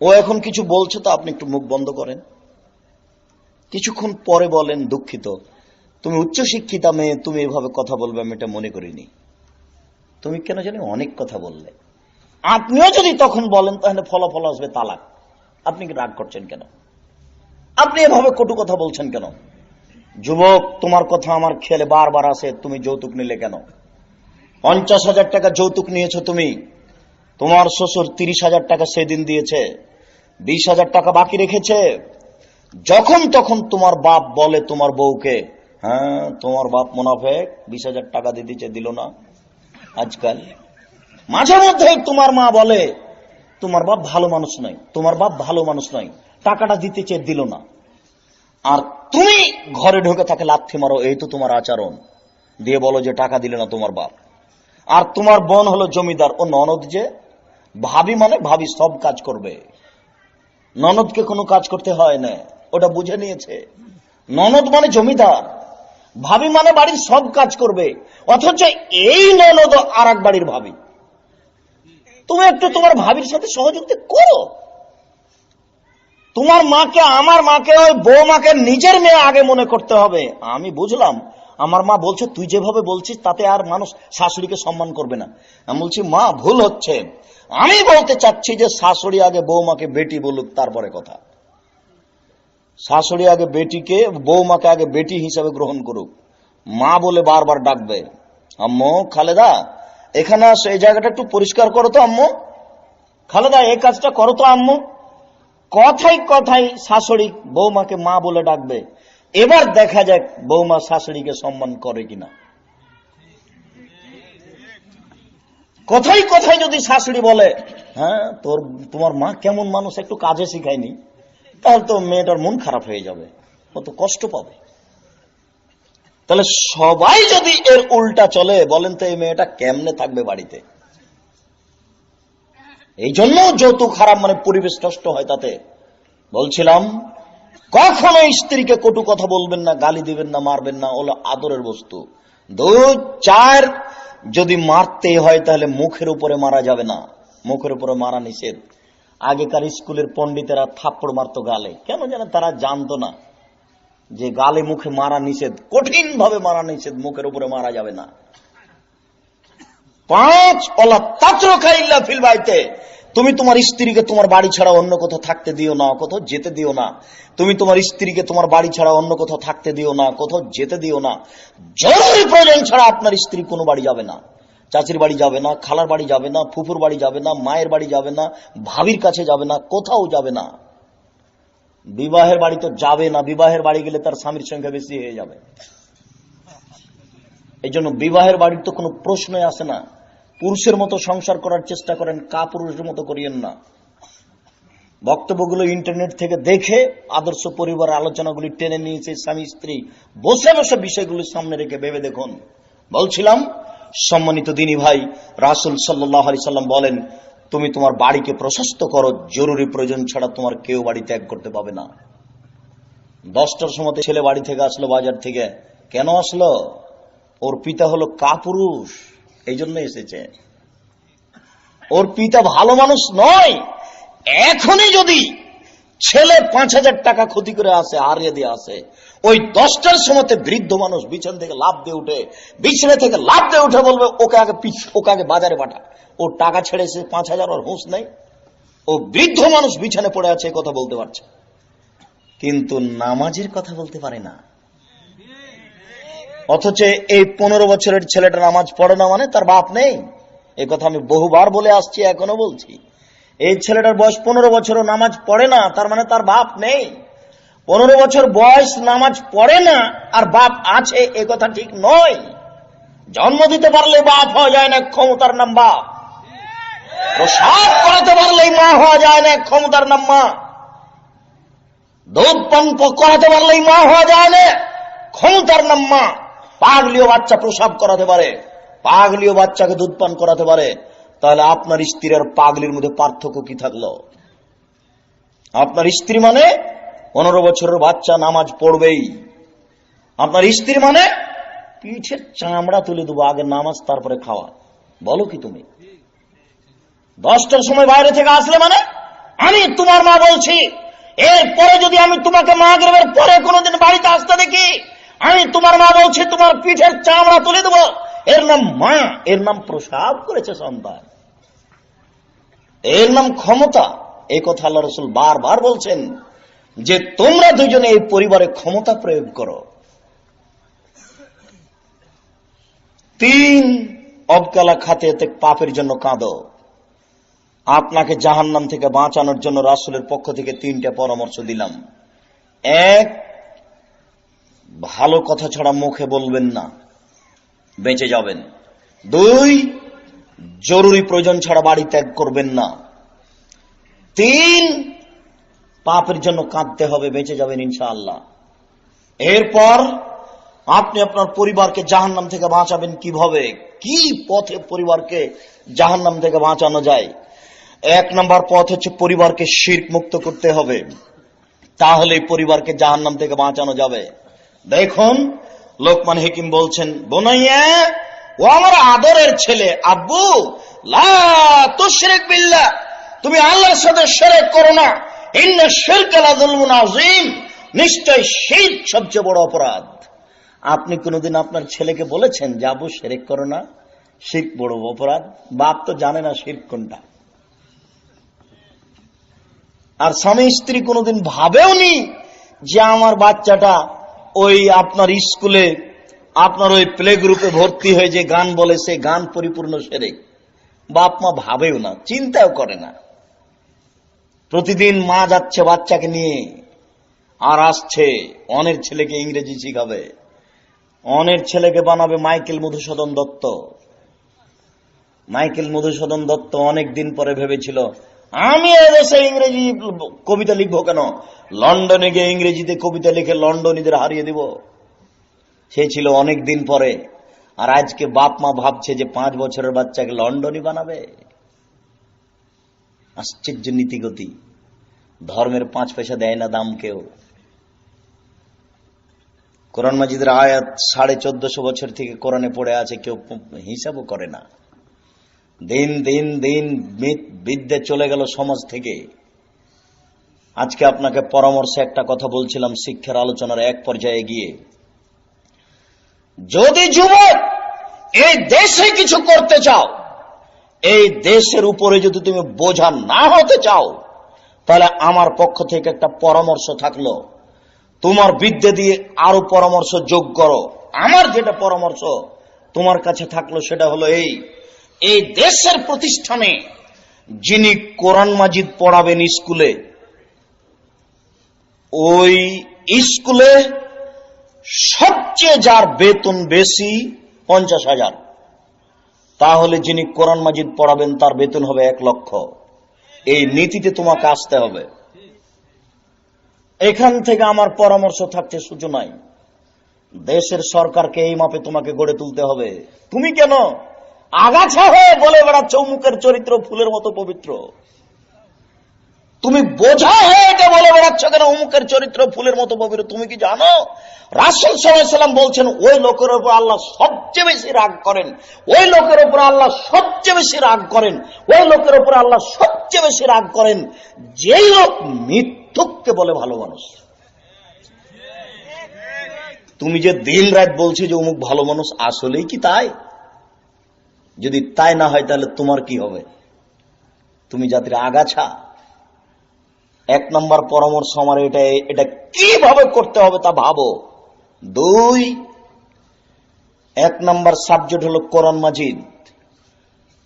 ও এখন কিছু বলছে তো আপনি একটু মুখ বন্ধ করেন, কিছুক্ষণ পরে বলেন, দুঃখিত, তুমি উচ্চশিক্ষিতা মেয়ে, তুমি এভাবে কথা বলবে আমি এটা মনে করিনি, তুমি কেন জানি অনেক কথা বললে। আপনিও যদি তখন বলেন তাহলে ফলাফল আসবে তালাক। আপনি কি রাগ করছেন কেন? আপনি এভাবে কটু কথা বলছেন কেন? যুবক, তোমার কথা আমার খেলে বারবার আসে, তুমি যৌতুক নিলে কেন? 50,000 টাকা যৌতুক নিয়েছো তুমি, তোমার শ্বশুর 30,000 টাকা সেদিন দিয়েছে, 20,000 টাকা বাকি রেখেছে। যখন তখন তোমার বাপ বলে তোমার বউকে, হ্যাঁ তোমার বাপ মুনাফেক, 20,000 টাকা দিয়ে দিচ্ছে, দিল না। আজকাল মাঝে মধ্যে তোমার মা বলে তোমার বাপ ভালো মানুষ নয়, তোমার বাপ ভালো মানুষ নয়, টাকাটা দিতে চেয়ে দিল না। আর তুমি ঘরে ঢুকে থাকে লাথি মারো, এই তো তোমার আচরণ, দিয়ে বলো যে টাকা দিলে না তোমার বাপ। আর তোমার বোন হলো জমিদার, ও ননদ যে ভাবি, মানে ভাবি সব কাজ করবে, ননদকে কোনো কাজ করতে হয় না, ওটা বুঝে নিয়েছে। ননদ মানে জমিদার, ভাবি মানে বাড়ির সব কাজ করবে, অথচ এই ননদ আর এক বাড়ির ভাবি। তুমি একটু তোমার ভাবির সাথে সহযোগিতা করো। তোমার মাকে, আমার মাকে, ওই বউ মাকে নিজের মেয়ে আগে মনে করতে হবে। আমি বুঝলাম আমার মা বলছে তুই যেভাবে বলছিস তাতে আর মানুষ শাশুড়িকে সম্মান করবে না। আমি বলছি মা ভুল হচ্ছে, আমি বলতে চাচ্ছি যে শাশুড়ি আগে বৌমাকে বেটি বলুক, তারপরে কথা। শাশুড়ি আগে বেটিকে, বৌমাকে আগে বেটি হিসাবে গ্রহণ করুক, মা বলে বারবার ডাকবে। আম্মু, খালেদা এখানে আসো, এই জায়গাটা একটু পরিষ্কার করো তো আম্মু, খালেদা এই কাজটা করো তো আম্মু। কথাই কথাই শাশুড়ি বৌমাকে মা বলে ডাকবে। এবার দেখা যাক বৌমা শাশুড়িকে সম্মান করে কিনা। কথাই কথাই যদি শাশুড়ি বলে হ্যাঁ তোমার মা কেমন মানুষ, একটু কাজে শিখায়নি, তাহলে তো মেয়েটার মন খারাপ হয়ে যাবে, ও তো কষ্ট পাবে। তাহলে সবাই যদি এর উল্টা চলে, বলেন তো এই মেয়েটা কেমনে থাকবে বাড়িতে? এই জন্য যৌতুক হারাম, মানে পরিবেশ নষ্ট হয়। তাতে বলছিলাম কখনো স্ত্রীকে কটু কথা বলবেন না, গালি দিবেন না, মারবেন না, ওগুলো আদরের বস্তু। 2, 4 যদি মারতে হয় তাহলে মুখের উপরে মারা যাবে না, মুখের উপরে মারা নিষেধ। আগেকার স্কুলের পণ্ডিতেরা থাপ্পড় মারতো গালে, কেন জানে? তারা জানতো না যে গালে মুখে মারা নিষেধ, কঠিন ভাবে মারা নিষেধ, মুখের উপরে মারা যাবে না। 5, ওয়ালা তাতরুকা ইল্লা ফিল বাইতে, তুমি তোমার স্ত্রীকে তোমার বাড়ি ছাড়া অন্য কোথাও থাকতে দিও না, কোথাও যেতে দিও না। তুমি তোমার স্ত্রীকে তোমার বাড়ি ছাড়া অন্য কোথাও থাকতে দিও না, কোথাও যেতে দিও না। জরুরি প্রয়োজন ছাড়া আপনার স্ত্রী কোনো বাড়ি যাবে না, চাচির বাড়ি যাবে না, খালার বাড়ি যাবে না, ফুফুর বাড়ি যাবে না, মায়ের বাড়ি যাবে না, ভাবির কাছে যাবে না, কোথাও যাবে না। বিবাহের বাড়ি তো যাবে না, বিবাহের বাড়ি গেলে তার স্বামীর সংখ্যা বেশি হয়ে যাবে। এই জন্য বিবাহের বাড়ির তো কোনো প্রশ্নই আসে না। পুরুষের মতো সংসার করার চেষ্টা করেন, কাপুরুষের মতো করিয়েন না। বক্তব্যগুলো ইন্টারনেট থেকে দেখে আদর্শ পরিবার আলোচনাগুলি টেনে নিয়েছে স্বামী স্ত্রী, বসে বসে বিষয়গুলি সামনে রেখে ভেবে দেখুন। বলছিলাম সম্মানিত দিনী ভাই, রাসূল সাল্লাল্লাহু আলাইহি সাল্লাম বলেন, তুমি তোমার বাড়িকে প্রশস্ত করো, জরুরি প্রয়োজন ছাড়া তোমার কেউ বাড়ি ত্যাগ করতে পাবে না। 10টার সময় ছেলে বাড়ি থেকে আসলো, বাজার থেকে। কেন আসলো? ওর পিতা হলো কাপুরুষ, এই জন্য এসেছে। ওর পিতা ভালো মানুষ নয়। এখনই যদি ছেলে 5000 টাকা ক্ষতি করে আসে, হারিয়ে দিয়ে আসে, ওই 10টার সময় বৃদ্ধ মানুষ বিছানা থেকে লাফ দিয়ে উঠে, বলবে ওকে আগে বাজারে পাঠা, ওর টাকা ছেড়েছে 5000, ওর হুঁশ নেই। ও বৃদ্ধ মানুষ বিছানে পড়ে আছে, কথা বলতে পারছে, কিন্তু নামাজের কথা বলতে পারে না। অথচ এই 15 বছরের ছেলেটা নামাজ পড়ে না মানে তার বাপ নেই। এই কথা আমি বহুবার বলে আসছি, এখনো বলছি। এই ছেলেটার বয়স 15 বছরও নামাজ পড়ে না, তার মানে তার বাপ নেই। 15 বছর বয়স নামাজ পড়ে না আর বাপ আছে, এ কথা ঠিক নয়। জন্ম দিতে পারলে বাপ হওয়া যায় না, ক্ষমতার নাম বাপ। প্রসাদ করাতে পারলেই মা হওয়া যায় না, ক্ষমতার নাম মা। দুধ পান করাতে পারলেই মা হওয়া যায় না, ক্ষমতার নাম মা। পাগলীয় বাচ্চা প্রসাব করাতে পারে, পাগলীয় বাচ্চাকে দুধ পান করাতে পারে, তাহলে আপনার স্ত্রী আর পাগলির মধ্যে পার্থক্য কি থাকলো? আপনার স্ত্রী মানে 15 বছরের বাচ্চা নামাজ পড়বেই। আপনার স্ত্রী মানে পিঠের চামড়া তুলে দেবো, আগে নামাজ তারপরে খাওয়া। বলো কি তুমি? 10টার সময় বাইরে থেকে আসলে মানে আমি তোমার মা বলছি, এরপরে যদি আমি তোমাকে মাগরিবের পরে কোনোদিন বাড়িতে আসতে দেখি, আমি তোমার মা বলছি, তোমার পিঠের চামড়া তুলে দেবো। এর নাম মা, এর নাম প্রসাব করেছে সন্তান, এর নাম ক্ষমতা। এই কথা আল্লাহ রাসূল বারবার বলছেন যে তোমরা দুজনে এই পরিবারে ক্ষমতা প্রয়োগ করো। 3 অবকালা খাতে পাপের জন্য কাঁদো। আপনাকে জাহান্নাম থেকে বাঁচানোর জন্য রাসূলের পক্ষ থেকে 3টা পরামর্শ দিলাম। 1, ভালো কথা ছাড়া মুখে বলবেন না, বেঁচে যাবেন। 2, জরুরি প্রয়োজন ছাড়া বাড়ি ত্যাগ করবেন না। 3, পাপের জন্য কাঁদতে হবে, বেঁচে যাবেন ইনশাআল্লাহ। এরপর আপনি আপনার পরিবারকে জাহান্নাম থেকে বাঁচাবেন কিভাবে? কি পথে পরিবারকে জাহান্নাম থেকে বাঁচানো যায়? 1 নম্বর পথ হচ্ছে পরিবারকে শিরক মুক্ত করতে হবে, তাহলে পরিবারকে জাহান্নাম থেকে বাঁচানো যাবে। দেখুন, লোকমান হাকিম বলছেন, বোনাইয়া, ও আমার আদরের ছেলে, আব্বু, লা তুশরিক বিল্লাহ, তুমি আল্লাহর সাথে শিরক করো না। ইন্না শিরকা লাযুলমুন আযীম, নিশ্চয় শিরক সবচেয়ে বড় অপরাধ। আপনি কোনদিন আপনার ছেলেকে বলেছেন যে আব্বু শিরক করো না, শিরক বড় অপরাধ? বাপ তো জানে না শিরক কোনটা। আর স্বামী স্ত্রী কোনদিন ভাবেওনি যে আমার বাচ্চাটা ওই আপনার স্কুলে, আপনার ওই প্লে গ্রুপে ভর্তি হয়ে যে গান বলে, সে গান পরিপূর্ণ শিরক। বাপ মা ভাবেও না, চিন্তাও করে না। প্রতিদিন মা যাচ্ছে বাচ্চাকে নিয়ে আর আসছে, অনের ছেলেকে ইংরেজি শিখাবে, অনের ছেলেকে বানাবে মাইকেল মধুসূদন দত্ত। মাইকেল মধুসূদন দত্ত অনেক দিন পরে ভেবেছিল, আমি এদেশে ইংরেজি কবিতা লিখবো কেন, লন্ডনে গিয়ে ইংরেজিতে কবিতা লিখে লন্ডনীদের হারিয়ে দিব। সে ছিল অনেক দিন পরে। আর আজকে বাপ মা ভাবছে যে 5 বছরের বাচ্চাকে লন্ডনী বানাবে। আশ্চর্য নীতিগতি। ধর্মের 5 পয়সা দেয় না দাম কেউ। কোরআন মাজিদের আয়াত 1450 বছর থেকে কোরআনে পড়ে আছে, কেউ হিসাবও করে না। দিন দিন দিন বিদ্যে চলে গেল সমাজ থেকে। আজকে আপনাকে পরামর্শে একটা কথা বলছিলাম শিক্ষার আলোচনার এক পর্যায়ে গিয়ে, যদি যুবক এই দেশে কিছু করতে চাও, এই দেশের উপরে যদি তুমি বোঝা না হতে চাও, তাহলে আমার পক্ষ থেকে একটা পরামর্শ থাকলো, তোমার বিদ্যে দিয়ে আরো পরামর্শ যোগ করো। আমার যেটা পরামর্শ তোমার কাছে থাকলো সেটা হলো এই দেশের প্রতিষ্ঠানে যিনি কোরআন মাজিদ পড়াবেন স্কুলে, ওই স্কুলে সবচেয়ে যার বেতন বেশি 50,000, তাহলে যিনি কোরআন মাজিদ পড়াবেন তার বেতন হবে 1 লক্ষ। এই নীতিতে তোমাকে আসতে হবে। এখান থেকে আমার পরামর্শ থাকতে সুযোগ নাই। দেশের সরকারকে এই মাপে তোমাকে গড়ে তুলতে হবে। তুমি কেন আগাছা হয়ে বলে বেড়াচ্ছ অমুকের চরিত্র ফুলের মতো পবিত্র? তুমি বোঝা হয়ে এটা বলে বেড়াচ্ছ কেন অমুকের চরিত্র ফুলের মতো পবিত্র? তুমি কি জানো রাসূল সাল্লাল্লাহু আলাইহি ওয়াসাল্লাম বলছেন ওই লোকের উপর আল্লাহ সবচেয়ে বেশি রাগ করেন, ওই লোকের উপর আল্লাহ সবচেয়ে বেশি রাগ করেন, ওই লোকের উপর আল্লাহ সবচেয়ে বেশি রাগ করেন যেই লোক মিথ্যুককে বলে ভালো মানুষ। তুমি যে দিন রাত বলছো যে অমুক ভালো মানুষ, আসলেই কি তাই? যদি তাই না হয় তাহলে তোমার কি হবে? তুমি জাতির আগাছা। এক নম্বর পরামর্শ আমার এটা কিভাবে করতে হবে তা ভাবো। 2, এক নম্বর সাবজেক্ট হলো কোরআন মাজিদ।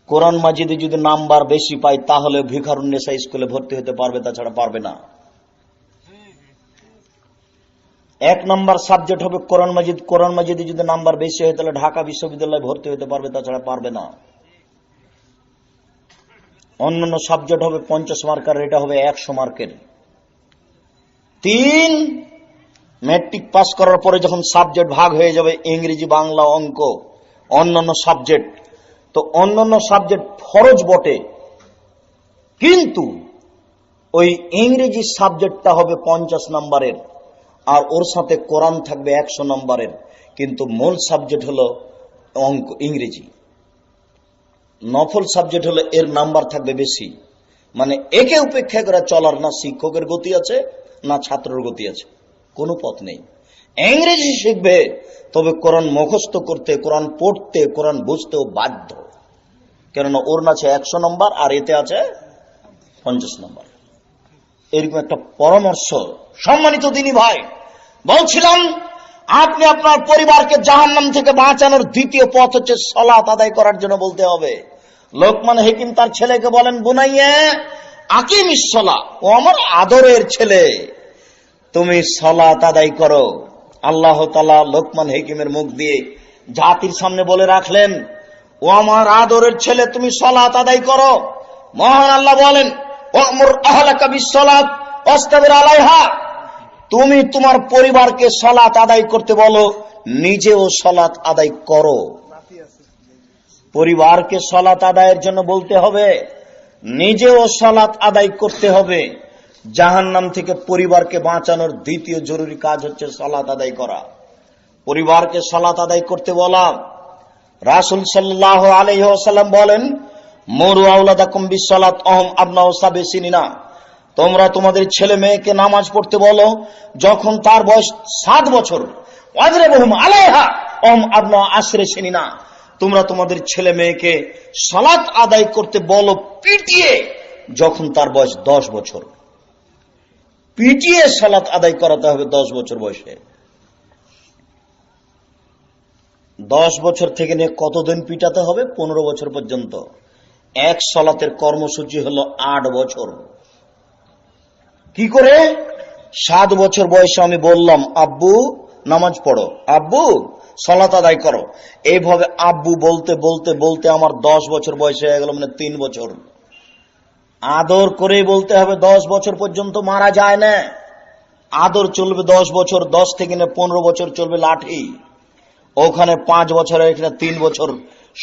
কোরআন মাজিদে যদি নাম্বার বেশি পাই তাহলে ভিখারুন্নেসা স্কুলে ভর্তি হতে পারবে, তাছাড়া পারবে না। এক নম্বর সাবজেক্ট হবে কোরআন মাজিদ। কোরআন মাজিদে যদি নাম্বার বেশি হয় তাহলে ঢাকা বিশ্ববিদ্যালয়ে ভর্তি হতে পারবে, তাছাড়া পারবে না। অন্যান্য সাবজেক্ট হবে 50 মার্কার, এটা হবে 100 মার্কের। 3, ম্যাট্রিক পাস করার পরে যখন সাবজেক্ট ভাগ হয়ে যাবে ইংরেজি, বাংলা, অঙ্ক, অন্যান্য সাবজেক্ট, তো অন্যান্য সাবজেক্ট ফরজ বটে, কিন্তু ওই ইংরেজি সাবজেক্টটা হবে 50 নম্বরের, আর ওর সাথে কোরআন থাকবে 100 নম্বরের, কিন্তু মূল সাবজেক্ট হলো অঙ্ক, ইংরেজি। নফল সাবজেক্ট হলো এর নাম্বার থাকবে বেশি। মানে একে উপেক্ষা করে চলার না শিক্ষকের গতি আছে না ছাত্রের গতি আছে, কোনো পথ নেই। ইংরেজি শিখবে, তবে কোরআন মুখস্থ করতে, কোরআন পড়তে, কোরআন বুঝতেও বাধ্য, কেননা ওর আছে 100 নম্বর আর এতে আছে 50 নম্বর। এরকম একটা পরামর্শ। সম্মানিত দিনী ভাই, বলছিলাম আপনি আপনার পরিবারকে জাহান্নাম থেকে বাঁচানোর দ্বিতীয় পথ হচ্ছে সালাত আদায় করার জন্য বলতে হবে। লোকমান হাকিম তার ছেলেকে বলেন, বুনাইয়া আকিমিস সালাহ, ও আমার আদরের ছেলে তুমি সালাত আদায় করো। আল্লাহ তাআলা লোকমান হাকিমের মুখ দিয়ে জাতির সামনে বলে রাখলেন, ও আমার আদরের ছেলে তুমি সালাত আদায় করো। মহান আল্লাহ বলেন, ওয়ামুর আহলাকা বিসসালাত ওয়াসতাবির আলাইহা, তুমি তোমার পরিবারকে সালাত আদায় করতে বলো, নিজেও সালাত আদায় করো। পরিবারকে সালাত আদায়ের জন্য বলতে হবে, নিজেও সালাত আদায় করতে হবে। জাহান্নাম থেকে পরিবারকে বাঁচানোর দ্বিতীয় জরুরি কাজ হচ্ছে সালাত আদায় করা। পরিবারকে সালাত আদায় করতে বলা। রাসূল সাল্লাল্লাহু আলাইহি ওয়াসাল্লাম বলেন, মুরু আওলাদাকুম বিসসালাত আহম আবনাউ সাবি সিনিনা, তোমরা তোমাদের ছেলে মেয়েকে নামাজ পড়তে বলো যখন তার বয়স 7 বছর। ওয়াজরিবুহুম আলাইহা আহম আবনাউ আশরি সিনিনা, তোমরা তোমাদের ছেলে মেয়েকে সালাত আদায় করতে বলো পিটিয়ে যখন তার বয়স 10 বছর। পিটিয়ে সালাত আদায় করাতে হবে 10 বছর বয়সে। 10 বছর থেকে নিয়ে কতদিন পিটাতে হবে? 15 বছর পর্যন্ত। এক সালাতের কর্মসূচি হলো 8 বছর। কি করে? 7 বছর বয়সে আমি বললাম, আব্বু নামাজ পড়ো, আব্বু সালাত আদায় করো। এইভাবে আব্বু বলতে বলতে বলতে আমার 10 বছর বয়স হয়ে গেল, মানে 3 বছর। আদর করে বলতে হবে 10 বছর পর্যন্ত, মারা যায় না। আদর চলবে 10 বছর, 10 থেকে নিয়ে 15 বছর চলবে লাঠি। ওখানে 5 বছর, এখানে 3 বছর।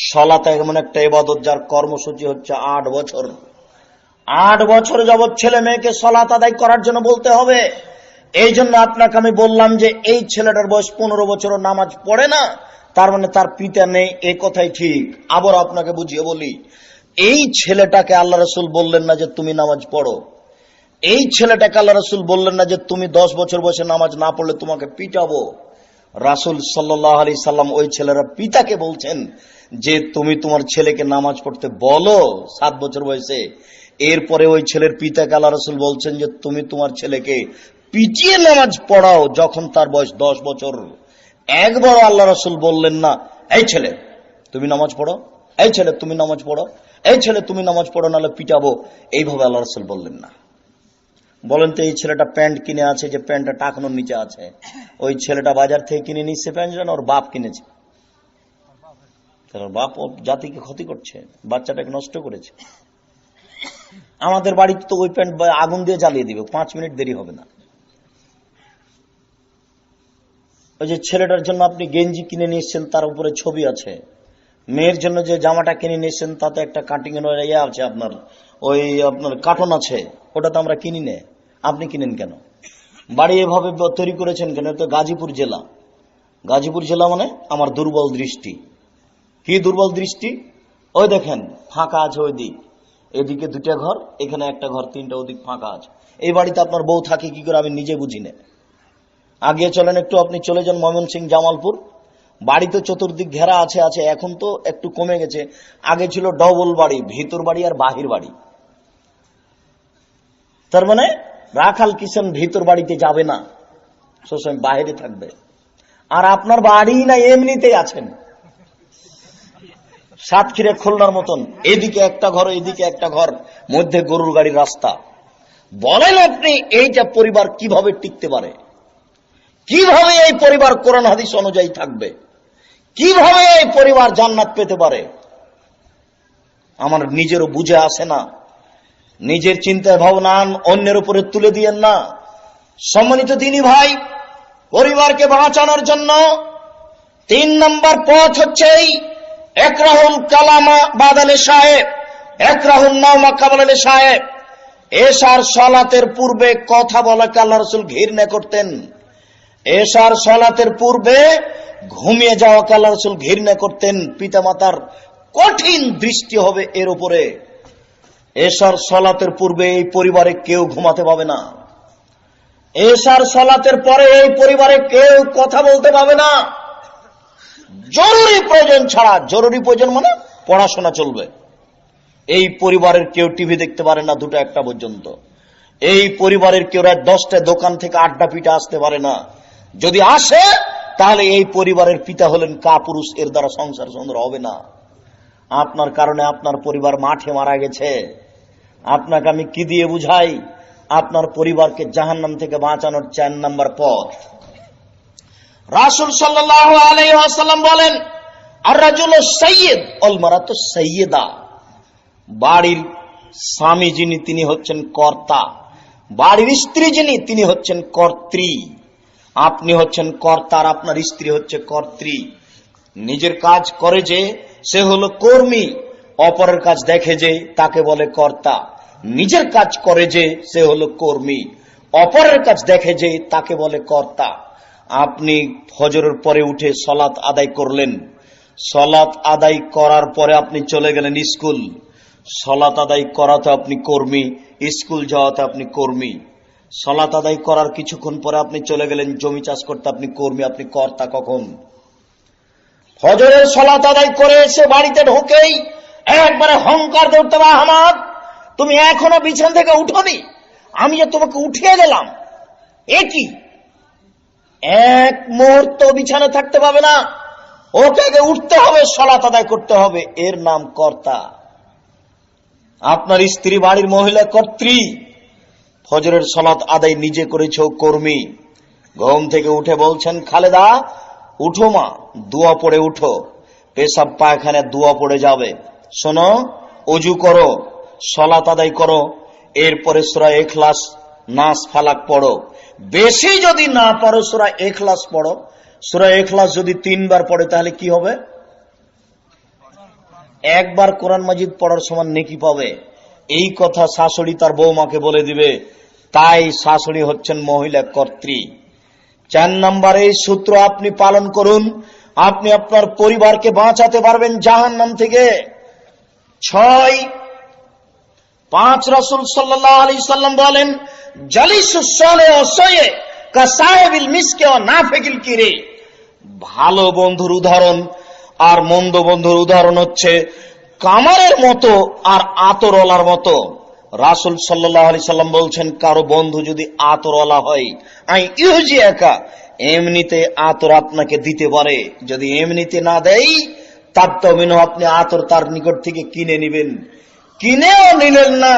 সালাত এমন একটা ইবাদত যার কর্মসূচি হচ্ছে 8 বছর। 8 বছর যাবৎ ছেলে মেয়েকে সালাত আদায় করার জন্য বলতে হবে। এই জন্য আপনাকে আমি বললাম যে এই ছেলেটার বয়স 15 বছর নামাজ পড়ে না, তার মানে তার পিতা নেই, এই কথাই ঠিক। আবার আপনাকে বুঝিয়ে বলি, এই ছেলেটাকে আল্লাহ রাসূল বললেন না যে তুমি নামাজ পড়ো। এই ছেলেটাকে আল্লাহ রাসূল বললেন না যে তুমি 10 বছর বয়সে নামাজ না পড়লে তোমাকে পিটাবো। রাসূল সাল্লাল্লাহু আলাইহি সাল্লাম ওই ছেলেরা পিতাকে বলছেন যে তুমি তোমার ছেলেকে নামাজ পড়তে বলো 7 বছর বয়সে। এরপরে ওই ছেলের পিতাকে আল্লাহ রাসূল বলছেন যে তুমি তোমার ছেলেকে পিটিয়ে নামাজ পড়াও যখন তার বয়স 10 বছর। একবার আল্লাহ রাসূল বললেন না, এই ছেলে তুমি নামাজ পড়ো, এই ছেলে তুমি নামাজ পড়ো, এই ছেলে তুমি নামাজ পড়ো, নাহলে পিটাবো। এইভাবে আল্লাহ রাসূল বললেন না। বলেন তো, এই ছেলেটা প্যান্ট কিনে আছে, যে প্যান্টটা টাকানোর নিচে আছে, ওই ছেলেটা বাজার থেকে কিনে নিচ্ছে প্যান্ট, যেন ওর বাপ কিনেছে। বাপ জাতিকে ক্ষতি করছে, বাচ্চাটাকে নষ্ট করেছে। আমাদের বাড়িতে তো ওই প্যান্ট আগুন দিয়ে জ্বালিয়ে দিবে, 5 মিনিট দেরি হবে না। ওই যে ছেলেটার জন্য আপনি গেঞ্জি কিনে নিয়ে এসছেন, তার উপরে ছবি আছে। মেয়ের জন্য যে জামাটা কিনে নিয়ে এসছেন তাতে একটা কাটিং এর ইয়ে আছে, আপনার ওই আপনার কার্টন আছে, ওটা তো আমরা কিনি নে। আপনি কিনেন কেন? বাড়ি এভাবে তৈরি করেছেন কেন? তো গাজীপুর জেলা, গাজীপুর জেলা মানে আমার দুর্বল দৃষ্টি। কি দুর্বল দৃষ্টি? ওই দেখেন ফাঁকা আছে, ওই দিক, এদিকে দুটা ঘর, এখানে একটা ঘর, তিনটা ওদিক ফাঁকা আছে। এই বাড়িতে আপনার বউ থাকে কি করে আমি নিজে বুঝি না। আগে চলেন একটু, আপনি চলে যান ময়মনসিংহ জামালপুর, বাড়ি তো চতুর্দিক ঘেরা আছে, এখন তো একটু কমে গেছে। আগে ছিল ডবল বাড়ি, ভিতর বাড়ি আর বাহির বাড়ি। তার মানে রাখাল কিষান ভিতর বাড়িতে যাবে না, সবসময় বাইরে থাকবে। আর আপনার বাড়ি না এমনিতেই আছেন সাতক্ষীরা খুলনার মতন, এদিকে একটা ঘর এদিকে একটা ঘর, মধ্যে গরুর গাড়ির রাস্তা। বলেন আপনি এইটা পরিবার কিভাবে টিকতে পারে? কিভাবে এই পরিবার কোরআন হাদিস অনুযায়ী থাকবে? কিভাবে এই পরিবার জান্নাত পেতে পারে? আমার নিজেরও বুঝে আসে না। নিজের চিন্তায় ভাবনা অন্যের উপরে তুলে দিয়েন না। সম্মানিত দিনী ভাই, পরিবারকে বাঁচানোর জন্য 3 নম্বর পথ হচ্ছে একরাহুল কালামা বাদালে সাহেব, একরাহুল নাওমা কাবালে সাহেব। এশার সালাতের পূর্বে কথা বলাকে আল্লাহ রাসূল ঘৃণা করতেন। এশার সালাতের পূর্বে ঘুমিয়ে যাওয়াকে আল্লাহ রাসূল ঘৃণা করতেন। পিতামাতার কঠিন দৃষ্টি হবে এর উপরে। এশার সালাতের পূর্বে এই পরিবারে কেউ ঘুমাতে পাবে না। এশার সালাতের পরে এই পরিবারে কেউ কথা বলতে পাবে না, জরুরি প্রয়োজন ছাড়া। জরুরি প্রয়োজন মানে পড়াশোনা চলবে। এই পরিবারের কেউ টিভি দেখতে পারে না 2টা-1টা পর্যন্ত। এই পরিবারের কেউ রাত 10টায় দোকান থেকে আড্ডা পিটা আসতে পারে না। যদি আসে তাহলে এই পরিবারের পিতা হলেন কাপুরুষ, এর দ্বারা সংসার সুন্দর হবে না। আপনার কারণে আপনার পরিবার মাঠে মারা গেছে। আপনাকে আমি কি দিয়ে বুঝাই? আপনার পরিবারকে জাহান্নাম থেকে বাঁচানোর 4 নম্বর পথ। রাসূল সাল্লাল্লাহু আলাইহি ওয়াসাল্লাম বলেন, আর রাজুলু সাইয়্যিদ ওয়াল মারাতু সাইয়্যিদা। বাড়ির স্বামী যিনি তিনি হচ্ছেন কর্তা, বাড়ির স্ত্রী যিনি তিনি হচ্ছেন কর্ত্রী। আপনি হচ্ছেন কর্তা আর আপনার স্ত্রী হচ্ছে কর্ত্রী। নিজের কাজ করে যে সে হলো কর্মী, অপরের কাজ দেখে যে তাকে বলে কর্তা। নিজের কাজ করে যে সে হলো কর্মী, অপরের কাজ দেখে যে তাকে বলে কর্তা। আপনি ফজরের পরে উঠে সালাত আদায় করলেন, সালাত আদায় করার পরে আপনি চলে গেলেন স্কুল। সালাত আদায় করাতে আপনি কর্মী, স্কুল যাওয়াতে আপনি কর্মী। সালাত আদায় করার কিছুক্ষণ পরে আপনি চলে গেলেন জমি চাষ করতে, আপনি কর্মী, আপনি কর্তা কখন? ফজরের সালাত আদায় করে এসে বাড়িতে ঢোকেই একবারে হংকার দিয়ে উঠতে হবে, আহমদ তুমি এখনো বিছানা থেকে উঠোনি, আমি যে তোমাকে উঠিয়ে দিলাম। এ কি? এক মুহূর্ত বিছানা থাকতে পাবে না, ওকে আগে উঠতে হবে, সালাত আদায় করতে হবে। এর নাম কর্তা। আপনার স্ত্রী বাড়ির মহিলা কর্ত্রী। ফজরের সালাত আদায় নিজে করেছে কর্মী। ঘুম থেকে উঠে বলছেন, খালেদা উঠো মা, দোয়া পড়ে উঠো, পেশাব পায়খানে দোয়া পড়ে যাবে। শোনো, ওযু করো, সালাত আদায় করো, এরপরে সূরা ইখলাস, নাস, ফালাক পড়ো। বেশি যদি না পারো সূরা ইখলাস পড়ো। সূরা ইখলাস যদি 3 বার পড়ে তাহলে কি হবে? 1 বার কোরআন মাজিদ পড়ার সমান নেকি পাবে। এই কথা শাশুড়ি তার বৌমাকে বলে দিবে, তাই শাশুড়ি হচ্ছেন মহিলা কর্ত্রী। 4 নম্বরে সূত্র আপনি পালন করুন, আপনি আপনার পরিবারকে বাঁচাতে পারবেন জাহান্নাম থেকে। 5 রাসূল সাল্লাল্লাহু আলাইহি সাল্লাম বলেন, জালিসুস সালিহ সাইয়্যে কা সাহিবিল মিসকে ওয়া নাফিকিল কিরি। ভালো বন্ধুর উদাহরণ আর মন্দ বন্ধুর উদাহরণ হচ্ছে কামারের মতো আর আতরওয়ালার মতো। রাসূল সাল্লাল্লাহু আলাইহি সাল্লাম বলছেন, কারো বন্ধু যদি আতরওয়ালা হয়, আই ইউজি একা, এমনিতে আতর আপনাকে দিতে পারে। যদি এমনিতে না দেয়, তার তমিন আপনি আতর তার নিকট থেকে কিনে নিবেন। কিনেও নিলেন না,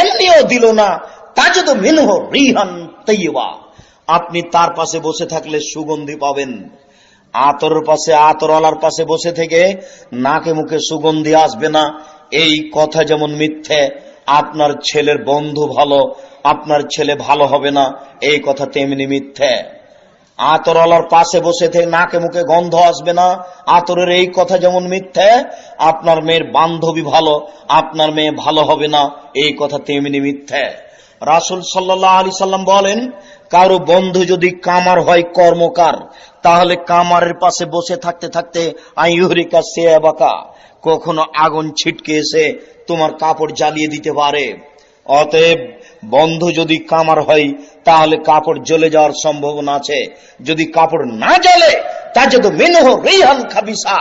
এমনিও দিল না, তাজদু মিনহু রিহান তাইয়্যিবা, আপনি তার পাশে বসে থাকলে সুগন্ধি পাবেন। আতরের পাশে, আতরওয়ালার পাশে বসে থেকে নাকে মুখে সুগন্ধি আসবে না, এই কথা যেমন মিথ্যে, আপনার ছেলের বন্ধু ভালো, আপনার ছেলে ভালো হবে না, এই কথা তেমনি মিথ্যে। আতরওয়ালার পাশে বসে থেকে নাকে মুখে গন্ধ আসবে না, আতরের এই কথা যেমন মিথ্যে, আপনার মেয়ের বান্ধবী ভালো, আপনার মেয়ে ভালো হবে না, এই কথা তেমনি মিথ্যে। রাসূল সাল্লাল্লাহু আলাইহি সাল্লাম বলেন, কারো বন্ধু যদি কামার হয়, কর্মকার, তাহলে কামারের পাশে বসে থাকতে থাকতে আইয়ুরিকা সিয়াবাকা, কখনো আগুন ছিটকে এসে তোমার কাপড় জ্বালিয়ে দিতে পারে। অতএব বন্ধু যদি কামার হয় তাহলে কাপড় জ্বলে যাওয়ার সম্ভাবনা আছে। যদি কাপড় না জ্বলে, তাজেদু মিনহু রিহান খাবিসা,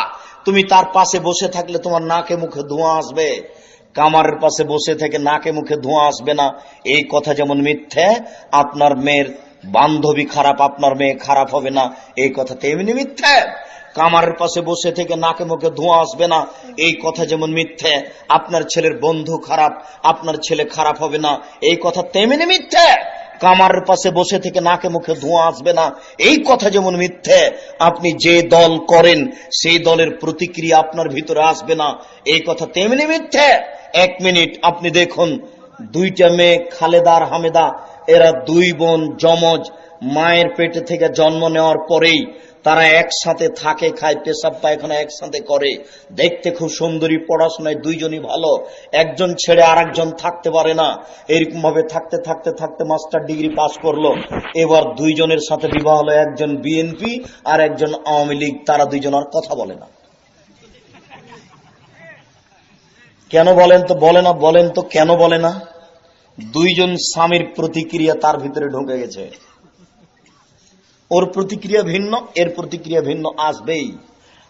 তুমি তার পাশে বসে থাকলে তোমার নাকে মুখে ধোঁয়া আসবে। কামারের পাশে বসে থেকে নাকে মুখে ধোঁয়া আসবে না, এই কথা যেমন মিথ্যে, আপনার মেয়ের বান্ধবী খারাপ, আপনার মেয়ে খারাপ হবে না, এই কথা তেমনি মিথ্যে। কামারের পাশে বসে থেকে নাকে মুখে ধোঁয়া আসবে না, এই কথা যেমন মিথ্যে। আপনার ছেলের বন্ধু খারাপ, আপনার ছেলে খারাপ হবে না, এই কথা তেমনি মিথ্যে। কামারের পাশে বসে থেকে নাকে মুখে ধোঁয়া আসবে না, এই কথা যেমন মিথ্যে। আপনি যে দল করেন সেই দলের প্রতিক্রিয়া আপনার ভিতরে আসবে না, এই কথা তেমনি মিথ্যে। 1 মিনিট আপনি দেখুন, দুইটা মেয়ে খালেদা আর হামেদা, এরা দুই বোন যমজ, মায়ের পেটে থেকে জন্ম নেওয়ার পরেই তারা একসাথে থাকে, খায়, পেশাব পায়খানা একসাথে করে, দেখতে খুব সুন্দরী, পড়াশোনায় দুইজনই ভালো, একজন ছেড়ে আর একজন থাকতে পারে না। এরকম ভাবে থাকতে থাকতে থাকতে মাস্টার ডিগ্রি পাস করলো, এবার দুইজনের সাথে বিবাহ হলো, একজন বিএনপি আর একজন আওয়ামী লীগ, তারা দুইজন আর কথা বলে না। কেন বলেন তো? বলে না, বলেন তো কেন বলে না? দুইজন স্বামীর প্রতিক্রিয়া তার ভিতরে ঢুকে গেছে, ওর প্রতিক্রিয়া ভিন্ন, এর প্রতিক্রিয়া ভিন্ন আসবেই।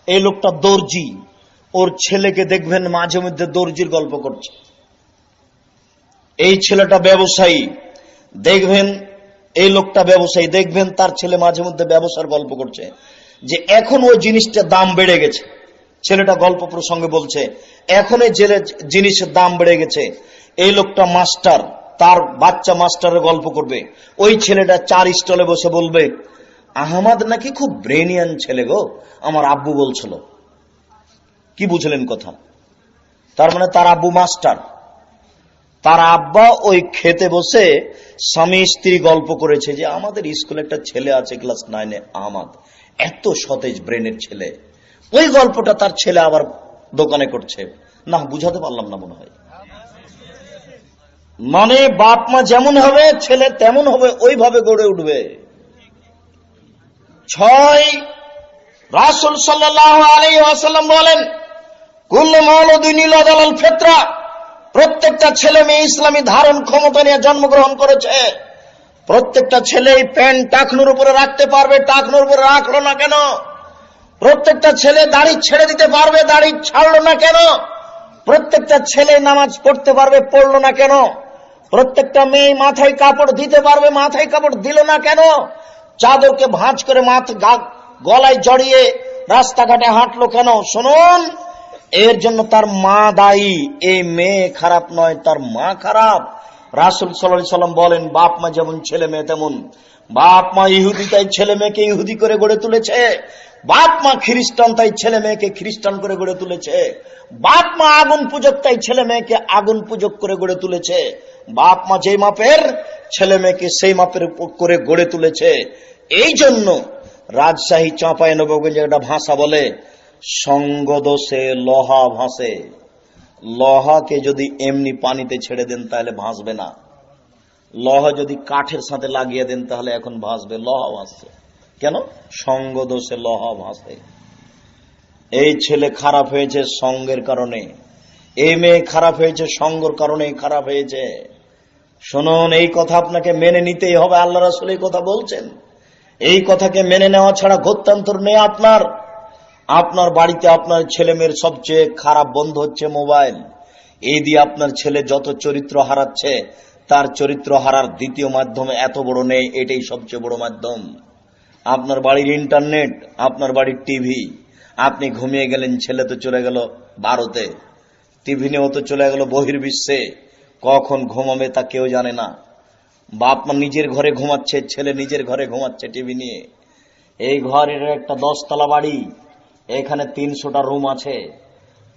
এই লোকটা দর্জি, ওর ছেলেকে দেখবেন মাঝে মধ্যে দর্জির গল্প করছে। এই ছেলেটা ব্যবসায়ী, দেখবেন এই লোকটা ব্যবসায়ী, দেখবেন তার ছেলে মাঝে মধ্যে ব্যবসার গল্প করছে, যে এখন ওই জিনিসটা দাম বেড়ে গেছে। ছেলেটা গল্প প্রসঙ্গে বলছে, এখন এই জিনিসের দাম বেড়ে গেছে। এই লোকটা মাস্টার, তার বাচ্চা মাস্টারের গল্প করবে। ওই ছেলেটা 4 স্টলে বসে বলবে, আহমদ নাকি খুব ব্রেনিয়ান ছেলে গো, আমার আব্বু বলছিল। কি বুঝলেন কথা? তার মানে তার আব্বু মাস্টার, তার আব্বা ওই খেতে বসে স্বামী স্ত্রী গল্প করেছে যে আমাদের স্কুলে একটা ছেলে আছে ক্লাস 9-এ, আহমদ, এত সতেজ ব্রেনের ছেলে। ওই গল্পটা তার ছেলে আবার দোকানে করছে। না, বুঝাতে পারলাম না মনে হয়। মানে বাপ মা যেমন হবে ছেলে তেমন হবে, ওইভাবে গড়ে উঠবে। 6, রাসূল সাল্লাল্লাহু আলাইহি ওয়াসাল্লাম বলেন, কুল্লু মাওলুদিন ইউলাদু আলাল ফিতরা, প্রত্যেকটা ছেলে মেয়ে ইসলামী ধারণ ক্ষমতা নিয়ে জন্মগ্রহণ করেছে। প্রত্যেকটা ছেলেই প্যান্ট টাকনুর উপরে রাখতে পারবে, টাকনুর উপরে রাখলো না কেন? প্রত্যেকটা ছেলে দাড়ি ছেড়ে দিতে পারবে, দাড়ি ছাড়লো না কেন? প্রত্যেকটা ছেলে নামাজ পড়তে পারবে, পড়লো না কেন? প্রত্যেকটা মেয়ে মাথায় কাপড় দিতে পারবে, মাথায় কাপড় দিল না কেন? চাদরকে ভাঁজ করে গলায় জড়িয়ে রাস্তাঘাটে হাঁটলো কেন? শুনুন, এর জন্য তার মা দায়ী। এই মেয়ে খারাপ নয়, তার মা খারাপ। রাসূল সাল্লাল্লাহু আলাইহি সাল্লাম বলেন, বাপ মা যেমন ছেলে মেয়ে তেমন। বাপ মা ইহুদি, তাই ছেলে মেয়েকে ইহুদি করে গড়ে তুলেছে। বাপ মা খ্রিস্টান, তাই ছেলে মেয়েকে খ্রিস্টান করে গড়ে তুলেছে। বাপ মা আগুন পূজক, তাই ছেলে মেয়েকে আগুন পূজক করে গড়ে তুলেছে। বাপ মা যেই মাপের, ছেলে মেয়েকে সেই মাপের করে গড়ে তুলেছে। এই জন্য রাজশাহী চাঁপাইনবাবগঞ্জে একটা ভাষা বলে, সঙ্গ দোষে লোহা ভাসে। লোহাকে যদি এমনি পানিতে ছেড়ে দেন তাহলে ভাসবে না, লোহা যদি কাঠের সাথে লাগিয়ে দেন তাহলে এখন ভাসবে। লোহা ভাসছে কেন? সঙ্গ দোষে লোহা ভাসে। এই ছেলে খারাপ হয়েছে সঙ্গের কারণে, এই মেয়ে খারাপ হয়েছে সঙ্গের কারণে খারাপ হয়েছে। শুনুন, এই কথা আপনাকে মেনে নিতেই হবে। আল্লাহ রাসূল এই কথা বলছেন, এই কথাকে মেনে নেওয়া ছাড়া গত্যন্তর নেই আপনার। আপনার বাড়িতে আপনার ছেলে মেয়ের সবচেয়ে খারাপ বন্ধু হচ্ছে মোবাইল। এই দিয়ে আপনার ছেলে যত চরিত্র হারাচ্ছে, তার চরিত্র হারার দ্বিতীয় মাধ্যম এত বড় নেই, এটাই সবচেয়ে বড় মাধ্যম। আপনার বাড়ির ইন্টারনেট, আপনার বাড়ির টিভি। আপনি ঘুমিয়ে গেলেন, ছেলে তো চলে গেল ভারতে, টিভি নিয়েও তো চলে গেল বহির্বিশ্বে। কখন ঘুমাবে তা কেউ জানে না। বাপ মা নিজের ঘরে ঘুমাচ্ছে, ছেলে নিজের ঘরে ঘুমাচ্ছে টিভি নিয়ে। এই ঘরের একটা 10 তলা বাড়ি, এখানে 300টা রুম আছে,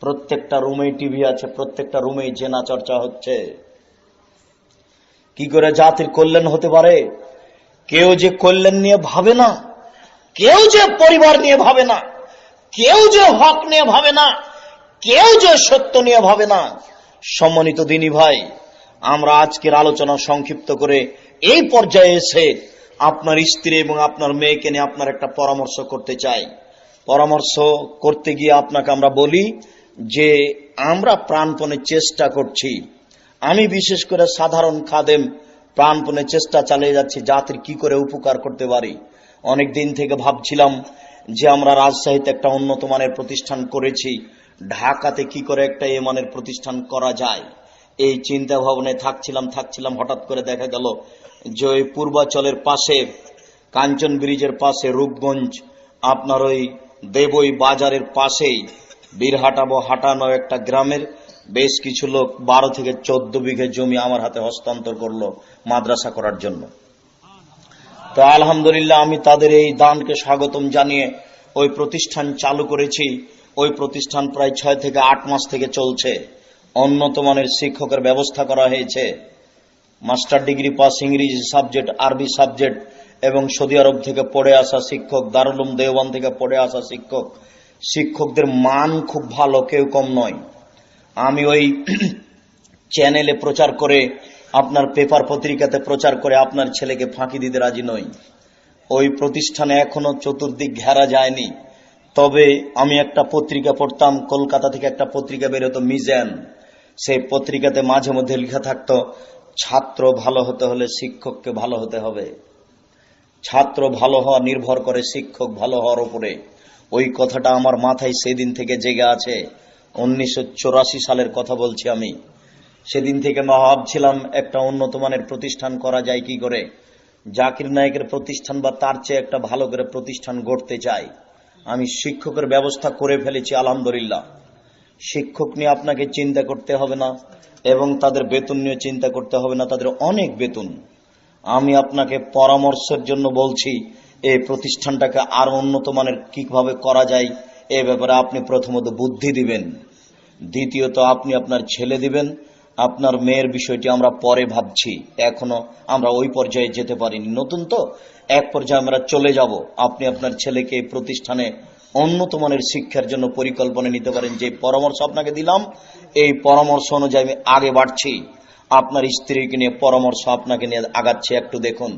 প্রত্যেকটা রুমেই টিভি আছে, প্রত্যেকটা রুমেই জেনা চর্চা হচ্ছে। কি করে জাতির কল্যাণ হতে পারে? কেউ যে কল্যাণ নিয়ে ভাবে না, কেউ যে পরিবার নিয়ে ভাবে না, কেউ যে হক নিয়ে ভাবে না, কেউ যে সত্য নিয়ে ভাবে না। সম্মানিত দিনী ভাই, আমরা আজকের আলোচনা সংক্ষিপ্ত করে এই পর্যায়ে এসে আপনার স্ত্রী এবং আপনার মেয়েকে নিয়ে আপনার একটা পরামর্শ করতে চাই। পরামর্শ করতে গিয়ে আপনাকে আমরা বলি যে আমরা প্রাণপণে চেষ্টা করছি, আমি বিশেষ করে সাধারণ খাদেম প্রাণপণে চেষ্টা চালিয়ে যাচ্ছি জাতির কি করে উপকার করতে পারি। অনেক দিন থেকে ভাবছিলাম যে আমরা রাজশাহীতে একটা উন্নত মানের প্রতিষ্ঠান করেছি, ঢাকাতে কি করে একটা এ মানের প্রতিষ্ঠান করা যায়, এই চিন্তা ভাবনায় থাকছিলাম হঠাৎ করে দেখা গেল যে ওই পূর্বাচলের পাশে কাঞ্চন ব্রিজের পাশে রূপগঞ্জ, আপনার ওই দেবই বাজারের পাশেই হাটানো একটা গ্রামের বেশ কিছু লোক 12 থেকে 14 বিঘে জমি আমার হাতে হস্তান্তর করলো মাদ্রাসা করার জন্য। তো আলহামদুলিল্লাহ আমি তাদের এই দানকে স্বাগতম জানিয়ে ওই প্রতিষ্ঠান চালু করেছি। ওই প্রতিষ্ঠান প্রায় 6 থেকে 8 মাস থেকে চলছে। উন্নত মানের শিক্ষকের ব্যবস্থা করা হয়েছে, মাস্টার ডিগ্রি পাস ইংরেজি সাবজেক্ট, আরবি সাবজেক্ট এবং সৌদি আরব থেকে পড়ে আসা শিক্ষক, দারুল উলুম দেওবন্দ থেকে পড়ে আসা শিক্ষক, শিক্ষকদের মান খুব ভালো, কেউ কম নয়। আমি ওই চ্যানেলে প্রচার করে, আপনার পেপার পত্রিকাতে প্রচার করে আপনার ছেলেকে ফাঁকি দিতে রাজি নই। ওই প্রতিষ্ঠানে এখনো চতুর্দিক ঘেরা যায়নি। তবে আমি একটা পত্রিকা পড়তাম, কলকাতা থেকে একটা পত্রিকা বেরোতো মিজান, সেই পত্রিকাতে মাঝে মধ্যে লেখা থাকতো ছাত্র ভালো হতে হলে শিক্ষককে ভালো হতে হবে, ছাত্র ভালো হওয়া নির্ভর করে শিক্ষক ভালো হওয়ার উপরে। ওই কথাটা আমার মাথায় সেদিন থেকে জেগে আছে। 1984 সালের কথা বলছি আমি। সেদিন থেকে ভাবছিলাম একটা উন্নত মানের প্রতিষ্ঠান করা যায় কি করে, জাকির নায়েকের প্রতিষ্ঠান বা তার চেয়ে একটা ভালো করে প্রতিষ্ঠান গড়তে চাই। আমি শিক্ষকের ব্যবস্থা করে ফেলেছি আলহামদুলিল্লাহ। শিক্ষক নিয়ে আপনাকে চিন্তা করতে হবে না এবং তাদের বেতন নিয়ে চিন্তা করতে হবে না, তাদের অনেক বেতন। আমি আপনাকে পরামর্শের জন্য বলছি, এই প্রতিষ্ঠানটাকে আরো উন্নত মানের কিভাবে করা যায় এ ব্যাপারে আপনি প্রথমত বুদ্ধি দিবেন, দ্বিতীয়ত আপনি আপনার ছেলে দিবেন। আপনার মেয়ের বিষয়টি আমরা পরে ভাবছি, এখনো আমরা ওই পর্যায়ে যেতে পারিনি, নতুন তো, এক পর্যায়ে আমরা চলে যাব। আপনি আপনার ছেলেকে এই প্রতিষ্ঠানে উন্নত মানের শিক্ষার জন্য পরিকল্পনা নিতে পারেন। যে পরামর্শ আপনাকে দিলাম এই পরামর্শ অনুযায়ী আমি আগে বাড়ছি। আপনার স্ত্রীকে নিয়ে পরামর্শ আপনাকে নিয়ে আগাচ্ছে। একটু দেখুন,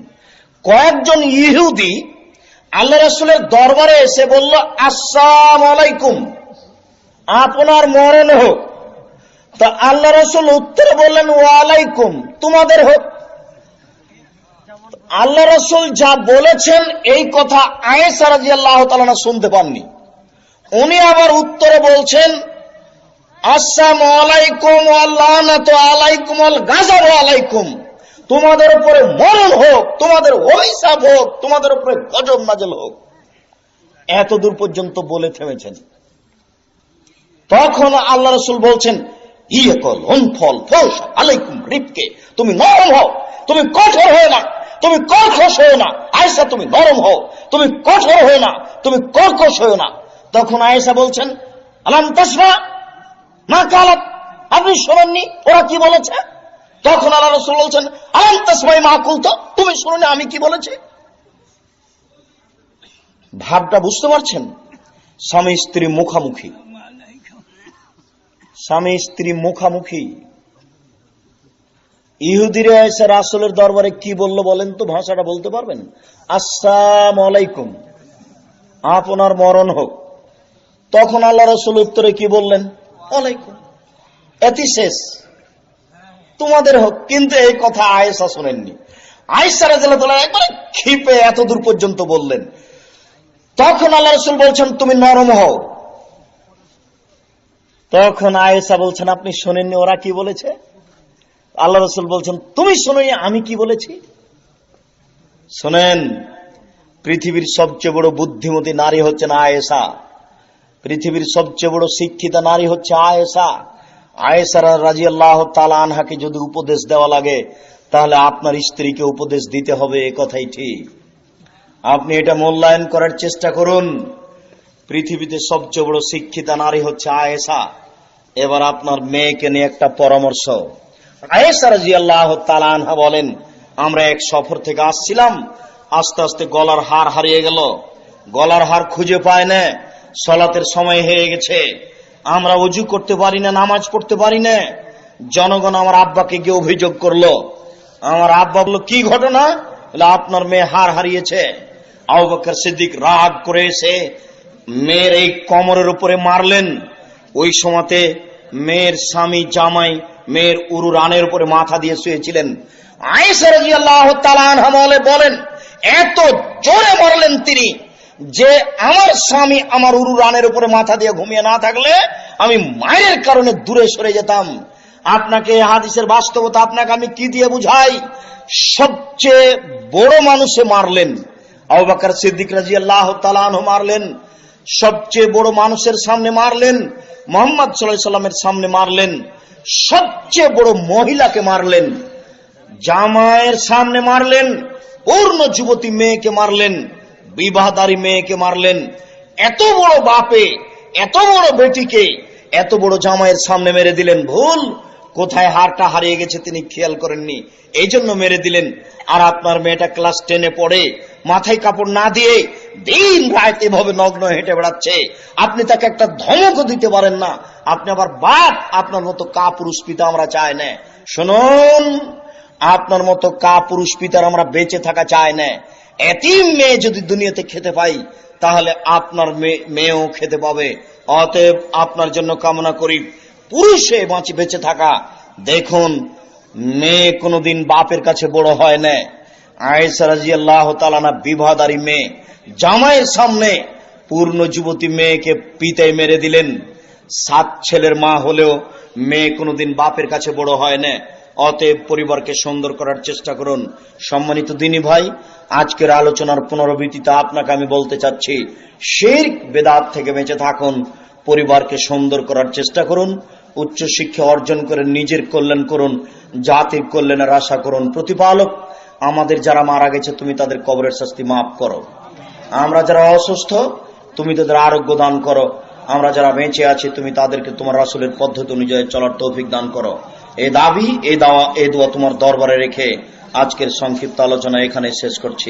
কয়েকজন ইহুদি আল্লাহ রাসূলের দরবারে এসে বলল, আসসালামু আলাইকুম, আপনার মরণ হোক। তা আল্লাহ রাসূল উত্তরে বললেন, ওয়ালাইকুম, তোমাদের হোক। আল্লাহ রাসূল যা বলেছেন এই কথা আয়েশা রাদিয়াল্লাহু তাআলা শুনতে পাননি। উনি আবার উত্তরে বলছেন, আসসালামু আলাইকুম ওয়া লানাতু আলাইকুম ওয়াল গাযাবু আলাইকুম, তোমাদের উপরে মরণ হোক, তোমাদের অভিশাপ হোক, তোমাদের উপরে গজব নাযিল হোক। এত দূর পর্যন্ত বলে থেমেছেন। তখন আল্লাহ রাসূল বলছেন, ইয়াকুল উনফল ফস আলাইকুম রিফকে, তুমি নরম হও, তুমি কঠোর হও না, তুমি কর্কশ হও না। আয়েশা তুমি নরম হও, তুমি কঠোর হও না, তুমি কর্কশ হও না। তখন আয়েশা বলছেন, আলাম তাসমা মা কালাত, আপনি শোনেননি ওরা কি বলেছে? তখন আল্লাহ রাসূল বলছেন, আলাম তাসমাই মা কুলতু, তুমি শুনুনি আমি কি বলেছি? ভাবটা বুঝতে পারছেন? স্বামী স্ত্রী মুখামুখি, স্বামী স্ত্রী মুখামুখি। ইহুদিরা এসে রাসূলের দরবারে কি বলল বলেন তো, ভাষাটা বলতে পারবেন? আসসালামু আলাইকুম, আপনার মরণ হোক। তখন আল্লাহ রাসূল উত্তরে কি বললেন? ওয়ালাইকুম, এটি শেষ, তোমাদের হোক। কিন্তু এই কথা আয়েশা শোনেননি। আয়েশা রাদিয়াল্লাহু তাআলা একবারে ক্ষিপে এত দূর পর্যন্ত বললেন। তখন আল্লাহ রাসূল বলছেন, তুমি নরম হও। তখন আয়েশা বলছেন, আপনি শোনেননি ওরা কি বলেছে? আল্লাহ রাসূল বলছেন, তুমি শোনোনি আমি কি বলেছি? শোনেন, পৃথিবীর সবচেয়ে বড় বুদ্ধিমতী নারী হচ্ছেন আয়েশা, পৃথিবীর সবচেয়ে বড় শিক্ষিতা নারী হচ্ছে আয়েশা। আয়েশা রাদিয়াল্লাহু তাআলা আনহাকে যদি উপদেশ দেওয়া লাগে তাহলে আপনার স্ত্রীকে উপদেশ দিতে হবে, এ কথাই ঠিক। আপনি এটা মূল্যায়ন করার চেষ্টা করুন। পৃথিবীতে সবচেয়ে বড় শিক্ষিতা নারী হচ্ছে আয়েশা। এবার আপনার মেয়েকে নিয়ে একটা পরামর্শ। আয়েশা রাদিয়াল্লাহু তাআলা আনহা বলেন, আমরা এক সফর থেকে আসছিলাম, আস্তে আস্তে গলার হার হারিয়ে গেল, গলার হার খুঁজে পায় না, সালাতের সময় হয়ে গেছে, আমরা ওযু করতে পারি না, নামাজ পড়তে পারি না। জনগণ আমার আব্বাকে গিয়ে অভিযোগ করলো। আমার আব্বা বলল, কি ঘটনা? বলে, আপনার মেয়ে হার হারিয়েছে। আবু বকর সিদ্দিক রাগ করে এসে মেয়ের এই কোমরের উপরে মারলেন। ওই সময়তে মেয়ের স্বামী জামাই মেয়ের উরু রানের উপরে মাথা দিয়ে শুয়েছিলেন। আয়েশা রাদিয়াল্লাহু তাআলা আনহা বলেন, এত জোরে মারলেন তিনি যে আমার স্বামী আমার উরু রানের উপরে মাথা দিয়ে ঘুমিয়ে না থাকলে আমি মায়ের কারণে দূরে সরে যেতাম। আপনাকে হাদিসের বাস্তবতা আপনাকে আমি কি দিয়ে বুঝাই? সবচেয়ে বড় মানুষে মারলেন, আবু বকর সিদ্দিক রাদিয়াল্লাহু তাআলা আনহু মারলেন। সবচেয়ে বড় মানুষের সামনে মারলেন, মুহাম্মদ সাল্লাল্লাহু আলাইহি সাল্লামের সামনে মারলেন। সবচেয়ে বড় মহিলাকে মারলেন, জামাইয়ের সামনে মারলেন। পূর্ণ যুবতী মেয়েকে মারলেন, বিবাহদারী মেয়েকে মারলেন। এত বড় বাপে এত বড় বেটিকে এত বড় জামাইয়ের সামনে মেরে দিলেন। ভুল কোথায় হারটা হারিয়ে গেছে তিনি খেয়াল করেননি, এই জন্য মেরে দিলেন। আর আপনার মেয়েটা ক্লাস 10-এ পড়ে, মাথায় কাপড় না দিয়ে দিন রাত এভাবে নগ্ন হেঁটে বেড়াচ্ছে, আপনি তাকে একটা ধমকও দিতে পারেন না। আপনি আবার বাপ, আপনার মতো কাপুরুষ পিতা আমরা চাই না। শুনুন, আপনার মতো কাপুরুষ পিতার আমরা বেঁচে থাকা চাই না। এতিম মেয়ে যদি দুনিয়াতে খেতে পাই, তাহলে আপনার মেয়েও খেতে পাবে। অতএব আপনার জন্য কামনা করি পুরুষে বেঁচে থাকা। দেখুন, মেয়ে কোনোদিন বাপের কাছে বড় হয় না। আয়েশা রাদিয়াল্লাহু তাআলা না বিবাহদারী মেয়ে, জামাইয়ের সামনে পূর্ণ যুবতী মেয়েকে পিতায় মেরে দিলেন। 7 ছেলের মা হলেও মেয়ে কোনোদিন বাপের কাছে বড় হয় না। অতএব পরিবারকে সুন্দর করার চেষ্টা করুন। সম্মানিত দিনী ভাই, আজকের আলোচনার পুনরাবৃত্তিতে আপনাকে আমি বলতে চাচ্ছি, শিরক বেদাত থেকে বেঁচে থাকুন, পরিবারকে সুন্দর করার চেষ্টা করুন, উচ্চ শিক্ষা অর্জন করে নিজের কল্যাণ করুন, জাতির কল্যাণের আশা করুন। প্রতিপালক, আমাদের যারা মারা গেছে তুমি তাদের কবরের শাস্তি মাফ করো। আমরা যারা অসুস্থ তুমি তাদের আরোগ্য দান করো। আমরা যারা বেঁচে আছি তুমি তাদেরকে তোমার রাসূলের পদ্ধতি অনুযায়ী চলার তৌফিক দান করো। এই দাবি, এই দোয়া তোমার দরবারে রেখে আজকের সংক্ষিপ্ত আলোচনা এখানে শেষ করছি।